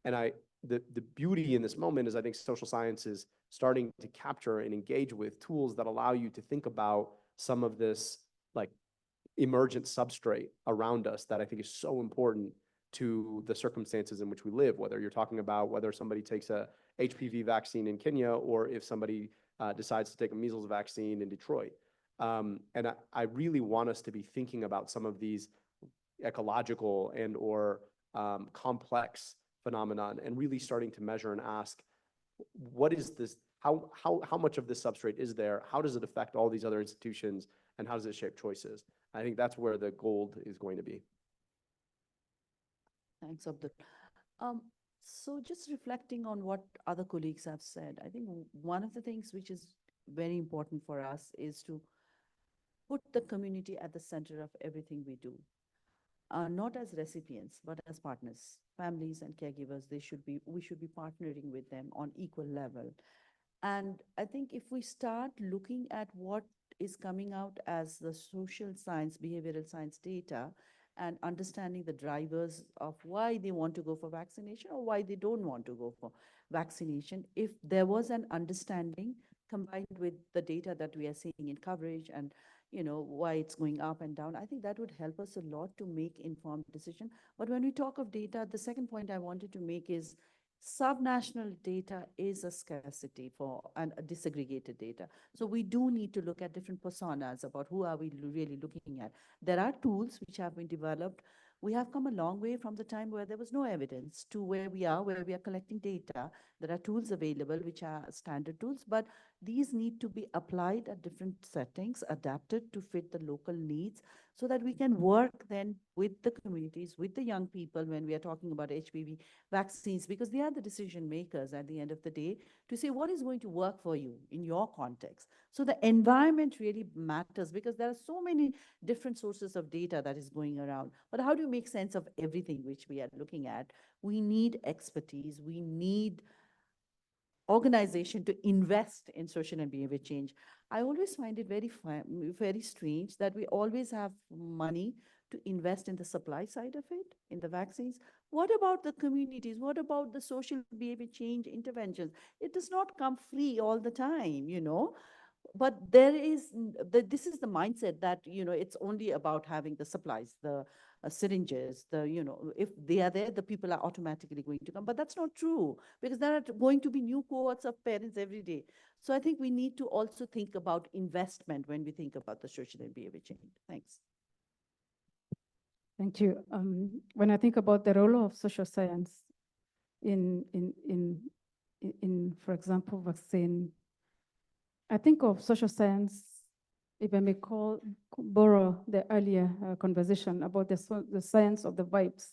[SPEAKER 8] And the beauty in this moment is I think social science is starting to capture and engage with tools that allow you to think about some of this like emergent substrate around us that I think is so important to the circumstances in which we live, whether you're talking about whether somebody takes a HPV vaccine in Kenya or if somebody decides to take a measles vaccine in Detroit. And I really want us to be thinking about some of these ecological and or complex phenomenon and really starting to measure and ask, what is this, how much of this substrate is there? How does it affect all these other institutions? And how does it shape choices? I think that's where the gold is going to be.
[SPEAKER 10] Thanks, Abdul. So just reflecting on what other colleagues have said, I think one of the things which is very important for us is to put the community at the center of everything we do. Not as recipients, but as partners, families and caregivers, we should be partnering with them on equal level. And I think if we start looking at what is coming out as the social science, behavioral science data, and understanding the drivers of why they want to go for vaccination or why they don't want to go for vaccination, if there was an understanding combined with the data that we are seeing in coverage and why it's going up and down, I think that would help us a lot to make informed decision. But when we talk of data, the second point I wanted to make is subnational data is a scarcity and a disaggregated data. So we do need to look at different personas about who are we really looking at. There are tools which have been developed. We have come a long way from the time where there was no evidence to where we are collecting data. There are tools available which are standard tools, but these need to be applied at different settings, adapted to fit the local needs, so that we can work then with the communities, with the young people when we are talking about HPV vaccines, because they are the decision makers at the end of the day to say what is going to work for you in your context. So the environment really matters because there are so many different sources of data that is going around. But how do you make sense of everything which we are looking at? We need expertise. We need organization to invest in social and behavior change. I always find it very strange that we always have money to invest in the supply side of it, in the vaccines. What about the communities? What about the social behavior change interventions? It does not come free all the time, But there is, this is the mindset that, it's only about having the supplies, the syringes, if they are there, the people are automatically going to come. But that's not true, because there are going to be new cohorts of parents every day. So I think we need to also think about investment when we think about the social and behavior change. Thanks.
[SPEAKER 3] Thank you. When I think about the role of social science in, for example, vaccine, I think of social science, if I may borrow the earlier conversation about the science of the vibes,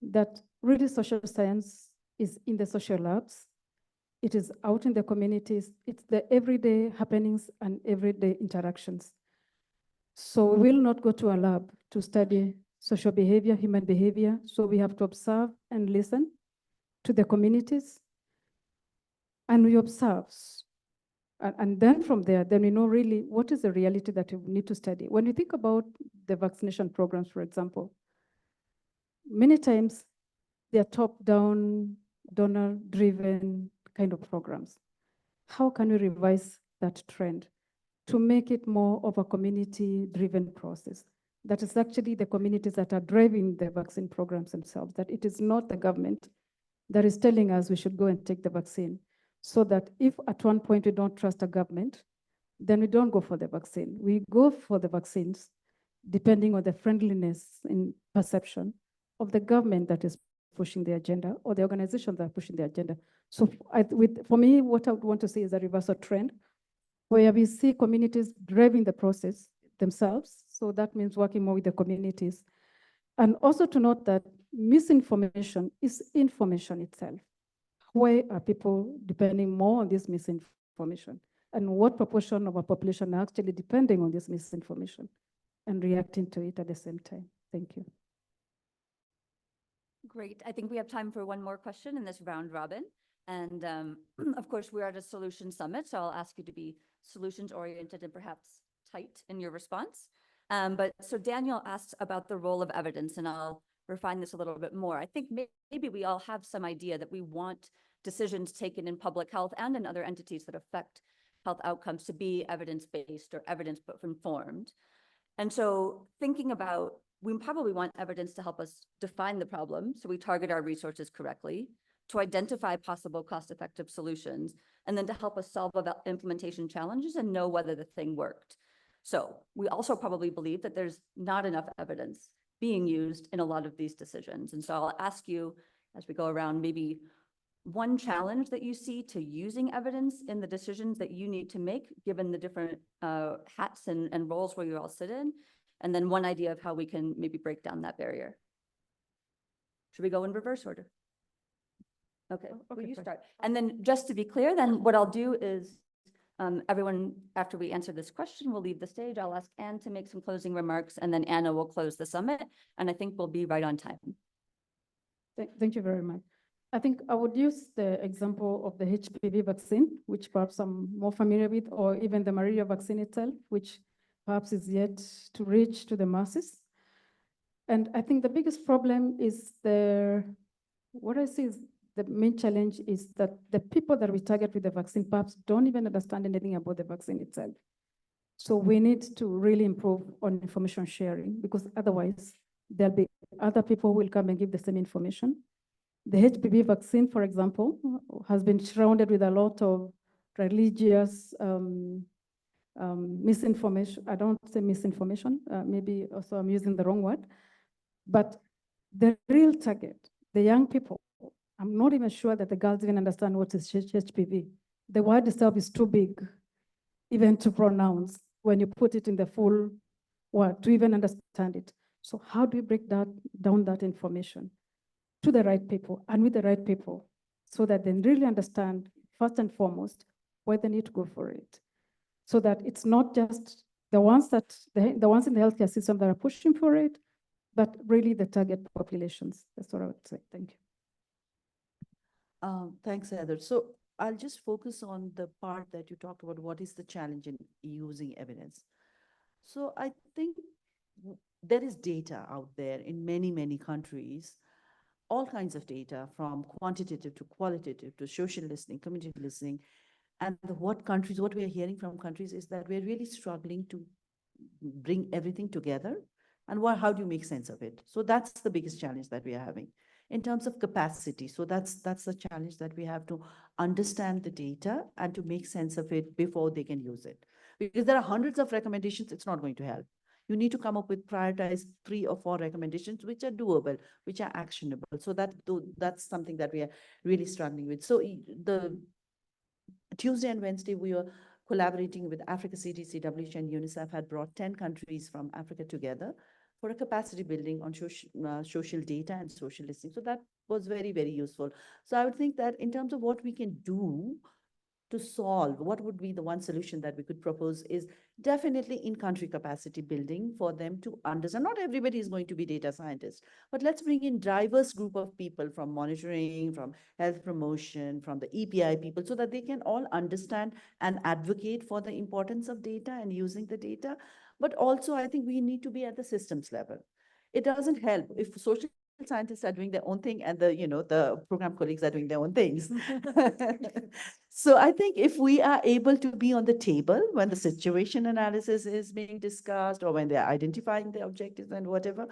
[SPEAKER 3] that really social science is in the social labs. It is out in the communities. It's the everyday happenings and everyday interactions. So we will not go to a lab to study social behavior, human behavior. So we have to observe and listen to the communities. And we observe. And then from there, then we know really what is the reality that we need to study. When we think about the vaccination programs, for example, many times they are top-down, donor-driven kind of programs. How can we revise that trend to make it more of a community-driven process? That is actually the communities that are driving the vaccine programs themselves, that it is not the government that is telling us we should go and take the vaccine. So that if at one point we don't trust a government, then we don't go for the vaccine. We go for the vaccines depending on the friendliness in perception of the government that is pushing the agenda or the organizations that are pushing the agenda. So for me, what I would want to see is a reversal trend where we see communities driving the process themselves. So that means working more with the communities. And also to note that misinformation is information itself. Why are people depending more on this misinformation? And what proportion of our population are actually depending on this misinformation and reacting to it at the same time? Thank you.
[SPEAKER 2] Great. I think we have time for one more question in this round robin. And of course, we're at a solution summit, so I'll ask you to be solutions oriented and perhaps tight in your response. So Daniel asked about the role of evidence, and I'll refine this a little bit more. I think maybe we all have some idea that we want decisions taken in public health and in other entities that affect health outcomes to be evidence-based or evidence-informed. And so thinking about, we probably want evidence to help us define the problem, so we target our resources correctly, to identify possible cost-effective solutions, and then to help us solve implementation challenges and know whether the thing worked. So we also probably believe that there's not enough evidence being used in a lot of these decisions. And so I'll ask you, as we go around, maybe one challenge that you see to using evidence in the decisions that you need to make, given the different hats and roles where you all sit in, and then one idea of how we can maybe break down that barrier. Should we go in reverse order? Okay, well, you start. And then just to be clear, then what I'll do is everyone, after we answer this question, will leave the stage. I'll ask Anne to make some closing remarks, and then Anna will close the summit. And I think we'll be right on time.
[SPEAKER 3] Thank you very much. I think I would use the example of the HPV vaccine, which perhaps I'm more familiar with, or even the malaria vaccine itself, which perhaps is yet to reach to the masses. And I think the biggest problem is what I see is the main challenge is that the people that we target with the vaccine perhaps don't even understand anything about the vaccine itself. So we need to really improve on information sharing, because otherwise there'll be other people who will come and give the same information. The HPV vaccine, for example, has been surrounded with a lot of religious misinformation. I don't say misinformation, maybe also I'm using the wrong word, but the real target, the young people, I'm not even sure that the girls even understand what is HPV. The word itself is too big, even to pronounce when you put it in the full word, to even understand it. So how do we break down that information to the right people and with the right people, so that they really understand, first and foremost, why they need to go for it? So that it's not just the ones in the healthcare system that are pushing for it, but really the target populations. That's what I would say. Thank you.
[SPEAKER 10] Thanks, Heather. So I'll just focus on the part that you talked about, what is the challenge in using evidence. So I think there is data out there in many, many countries, all kinds of data, from quantitative to qualitative to social listening, community listening. And what we are hearing from countries is that we're really struggling to bring everything together. And how do you make sense of it? So that's the biggest challenge that we are having. In terms of capacity, so that's the challenge that we have to understand the data and to make sense of it before they can use it. Because there are hundreds of recommendations, it's not going to help. You need to come up with prioritized 3 or 4 recommendations which are doable, which are actionable. So that's something that we are really struggling with. So the Tuesday and Wednesday, we were collaborating with Africa CDC, WHO, and UNICEF had brought 10 countries from Africa together for a capacity building on social data and social listening. So that was very, very useful. So I would think that in terms of what we can do to solve, what would be the one solution that we could propose is definitely in-country capacity building for them to understand. Not everybody is going to be data scientists, but let's bring in diverse group of people from monitoring, from health promotion, from the EPI people, so that they can all understand and advocate for the importance of data and using the data. But also, I think we need to be at the systems level. It doesn't help if social scientists are doing their own thing and the program colleagues are doing their own things. So I think if we are able to be on the table when the situation analysis is being discussed or when they're identifying the objectives and whatever,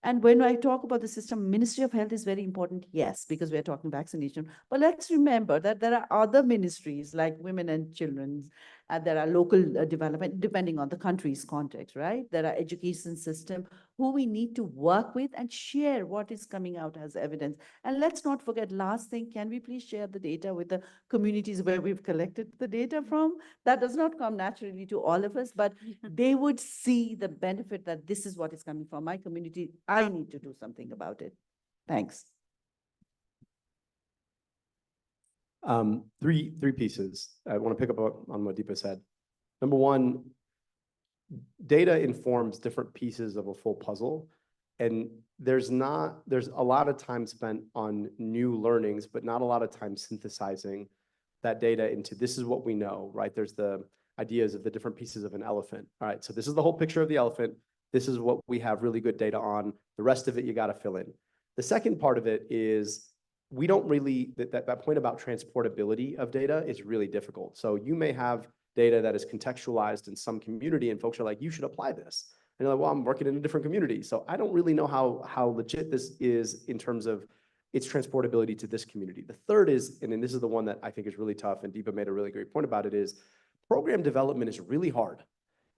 [SPEAKER 10] and when I talk about the system, Ministry of Health is very important, yes, because we're talking vaccination. But let's remember that there are other ministries like Women and Children's, and there are local development, depending on the country's context, right? There are education system who we need to work with and share what is coming out as evidence. And let's not forget, last thing, can we please share the data with the communities where we've collected the data from? That does not come naturally to all of us, but they would see the benefit that this is what is coming from my community. I need to do something about it. Thanks.
[SPEAKER 8] Three pieces. I want to pick up on what Deepa said. Number one, data informs different pieces of a full puzzle. And there's a lot of time spent on new learnings, but not a lot of time synthesizing that data into this is what we know, right? There's the ideas of the different pieces of an elephant. All right, so this is the whole picture of the elephant. This is what we have really good data on. The rest of it, you got to fill in. The second part of it is we don't really, that point about transportability of data is really difficult. So you may have data that is contextualized in some community and folks are like, you should apply this. And you're like, well, I'm working in a different community. So I don't really know how legit this is in terms of its transportability to this community. The third is, and then this is the one that I think is really tough, and Deepa made a really great point about it, is program development is really hard.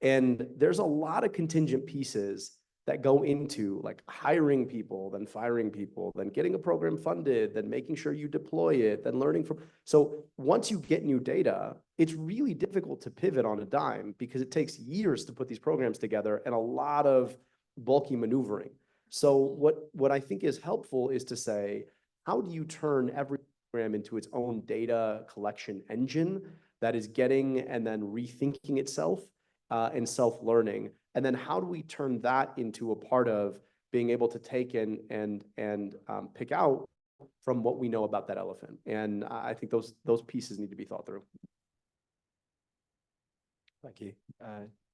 [SPEAKER 8] And there's a lot of contingent pieces that go into like hiring people, then firing people, then getting a program funded, then making sure you deploy it, then learning from. So once you get new data, it's really difficult to pivot on a dime because it takes years to put these programs together and a lot of bulky maneuvering. So what I think is helpful is to say, how do you turn every program into its own data collection engine that is getting and then rethinking itself and self-learning? And then how do we turn that into a part of being able to take and pick out from what we know about that elephant? And I think those pieces need to be thought through.
[SPEAKER 9] Thank you.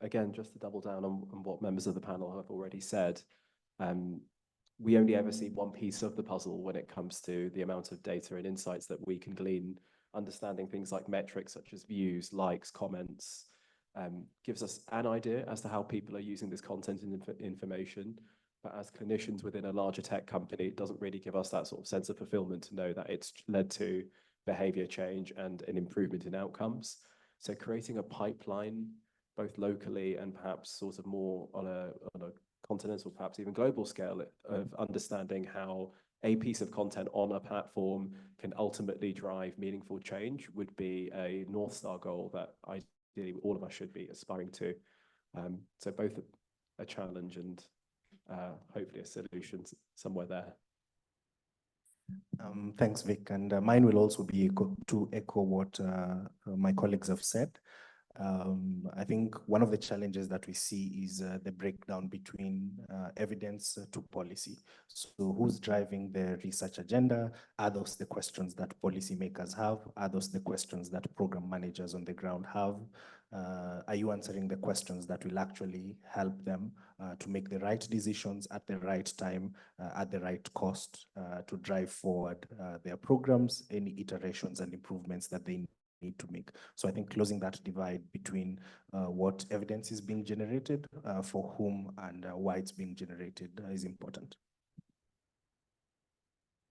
[SPEAKER 9] Again, just to double down on what members of the panel have already said, we only ever see one piece of the puzzle when it comes to the amount of data and insights that we can glean. Understanding things like metrics such as views, likes, comments, gives us an idea as to how people are using this content and information. But as clinicians within a larger tech company, it doesn't really give us that sort of sense of fulfillment to know that it's led to behavior change and an improvement in outcomes. So creating a pipeline, both locally and perhaps sort of more on a continental, perhaps even global scale, of understanding how a piece of content on a platform can ultimately drive meaningful change would be a North Star goal that ideally all of us should be aspiring to. So both a challenge and hopefully a solution somewhere there.
[SPEAKER 7] Thanks, Vic. And mine will also be to echo what my colleagues have said. I think one of the challenges that we see is the breakdown between evidence to policy. So who's driving the research agenda? Are those the questions that policymakers have? Are those the questions that program managers on the ground have? Are you answering the questions that will actually help them to make the right decisions at the right time, at the right cost, to drive forward their programs, any iterations and improvements that they need to make. So I think closing that divide between what evidence is being generated, for whom, and why it's being generated is important.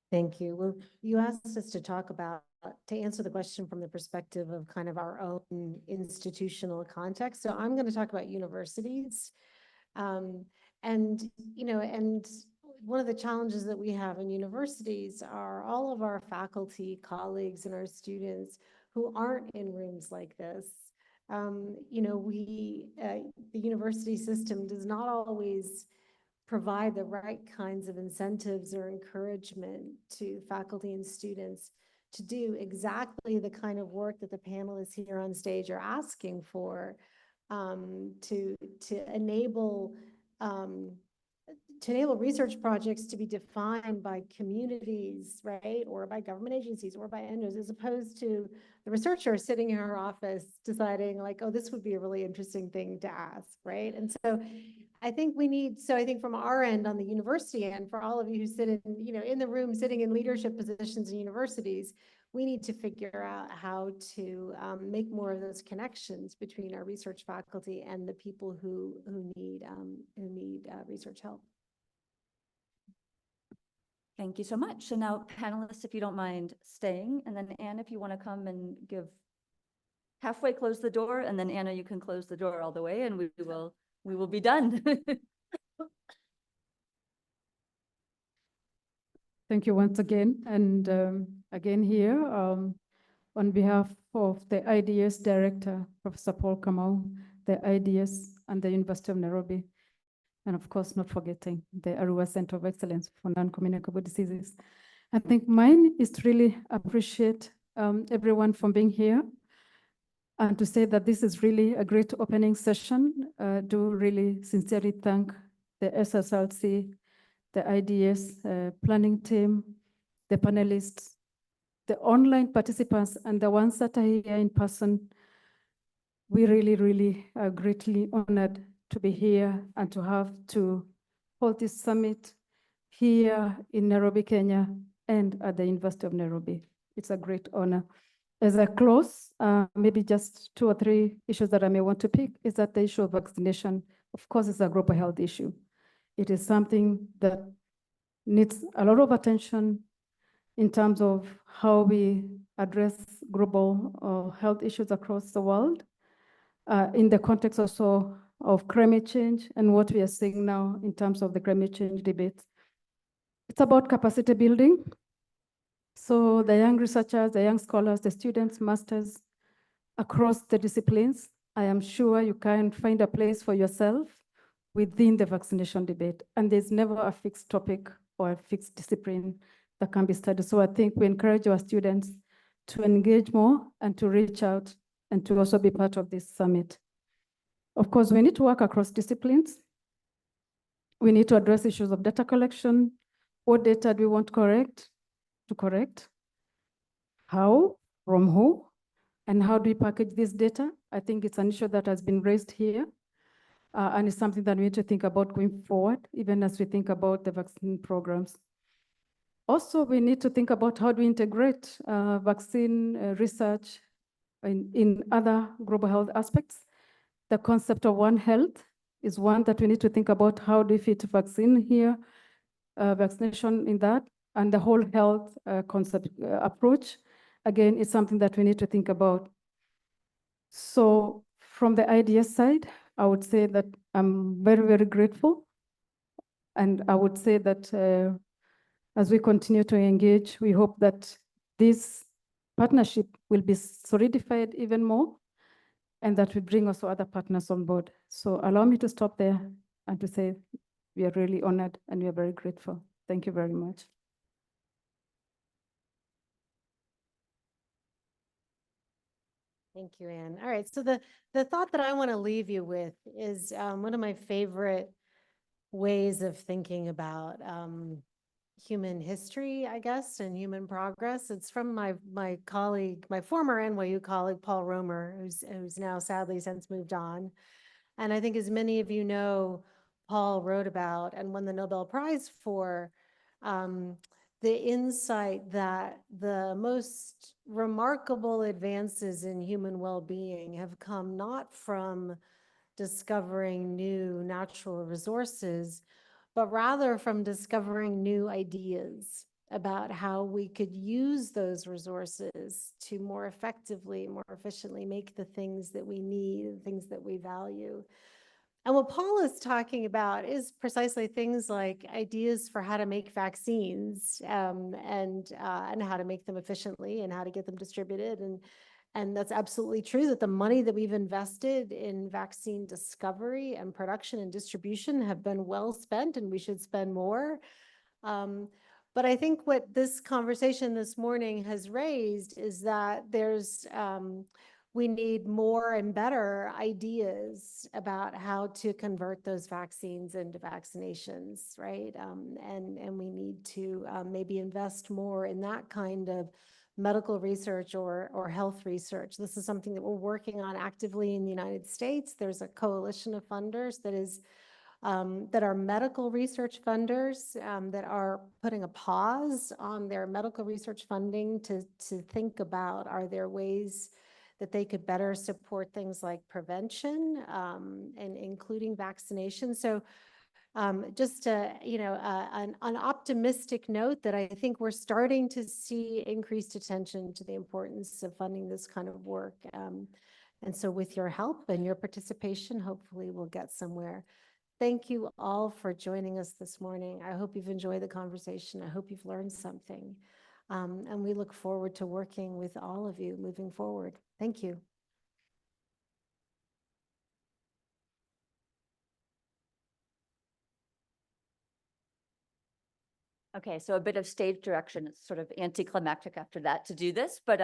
[SPEAKER 6] Thank you. Well, you asked us to talk about, to answer the question from the perspective of kind of our own institutional context. So I'm going to talk about universities. And one of the challenges that we have in universities are all of our faculty, colleagues, and our students who aren't in rooms like this. The university system does not always provide the right kinds of incentives or encouragement to faculty and students to do exactly the kind of work that the panelists here on stage are asking for, to enable research projects to be defined by communities, right, or by government agencies or by NGOs, as opposed to the researcher sitting in her office deciding like, oh, this would be a really interesting thing to ask, right? And so I think from our end, on the university end, for all of you who sit in the room, sitting in leadership positions in universities, we need to figure out how to make more of those connections between our research faculty and the people who need research help.
[SPEAKER 2] Thank you so much. So now, panelists, if you don't mind staying, and then Anne, if you want to come and halfway close the door, and then Anna, you can close the door all the way, and we will be done.
[SPEAKER 3] Thank you once again. And again here, on behalf of the IDS Director, Professor Paul Kamau, the IDS and the University of Nairobi, and of course, not forgetting the Arua Center of Excellence for Non-Communicable Diseases. I think mine is to really appreciate everyone for being here and to say that this is really a great opening session. Do really sincerely thank the SSLC, the IDS planning team, the panelists, the online participants, and the ones that are here in person. We really are greatly honored to be here and to hold this summit here in Nairobi, Kenya, and at the University of Nairobi. It's a great honor. As I close, maybe just 2 or 3 issues that I may want to pick is that the issue of vaccination, of course, is a global health issue. It is something that needs a lot of attention in terms of how we address global health issues across the world. In the context also of climate change and what we are seeing now in terms of the climate change debate. It's about capacity building. So the young researchers, the young scholars, the students, masters across the disciplines, I am sure you can find a place for yourself within the vaccination debate. And there's never a fixed topic or a fixed discipline that can be studied. So I think we encourage our students to engage more and to reach out and to also be part of this summit. Of course, we need to work across disciplines. We need to address issues of data collection. What data do we want to correct? How, from who, and how do we package this data? I think it's an issue that has been raised here. And it's something that we need to think about going forward, even as we think about the vaccine programs. Also, we need to think about how do we integrate vaccine research in other global health aspects. The concept of One Health is one that we need to think about. How do we fit vaccine here, vaccination in that, and the whole health concept approach. Again, it's something that we need to think about. So from the IDS side, I would say that I'm very grateful. And I would say that as we continue to engage, we hope that this partnership will be solidified even more and that we bring also other partners on board. So allow me to stop there and to say we are really honored and we are very grateful. Thank you very much.
[SPEAKER 6] Thank you, Anne. All right, so the thought that I want to leave you with is one of my favorite ways of thinking about human history, I guess, and human progress. It's from my colleague, my former NYU colleague, Paul Romer, who's now sadly since moved on. And I think as many of you know, Paul wrote about and won the Nobel Prize for the insight that the most remarkable advances in human well-being have come not from discovering new natural resources, but rather from discovering new ideas about how we could use those resources to more effectively, more efficiently make the things that we need, the things that we value. And what Paul is talking about is precisely things like ideas for how to make vaccines, and how to make them efficiently and how to get them distributed. And that's absolutely true that the money that we've invested in vaccine discovery and production and distribution have been well spent, and we should spend more. But I think what this conversation this morning has raised is that we need more and better ideas about how to convert those vaccines into vaccinations, right? And we need to maybe invest more in that kind of medical research or health research. This is something that we're working on actively in the United States. There's a coalition of funders that are medical research funders that are putting a pause on their medical research funding to think about, are there ways that they could better support things like prevention and including vaccination. So just an optimistic note that I think we're starting to see increased attention to the importance of funding this kind of work. And so with your help and your participation, hopefully we'll get somewhere. Thank you all for joining us this morning. I hope you've enjoyed the conversation. I hope you've learned something. And we look forward to working with all of you moving forward. Thank you.
[SPEAKER 2] Okay, so a bit of stage direction. It's sort of anticlimactic after that to do this, but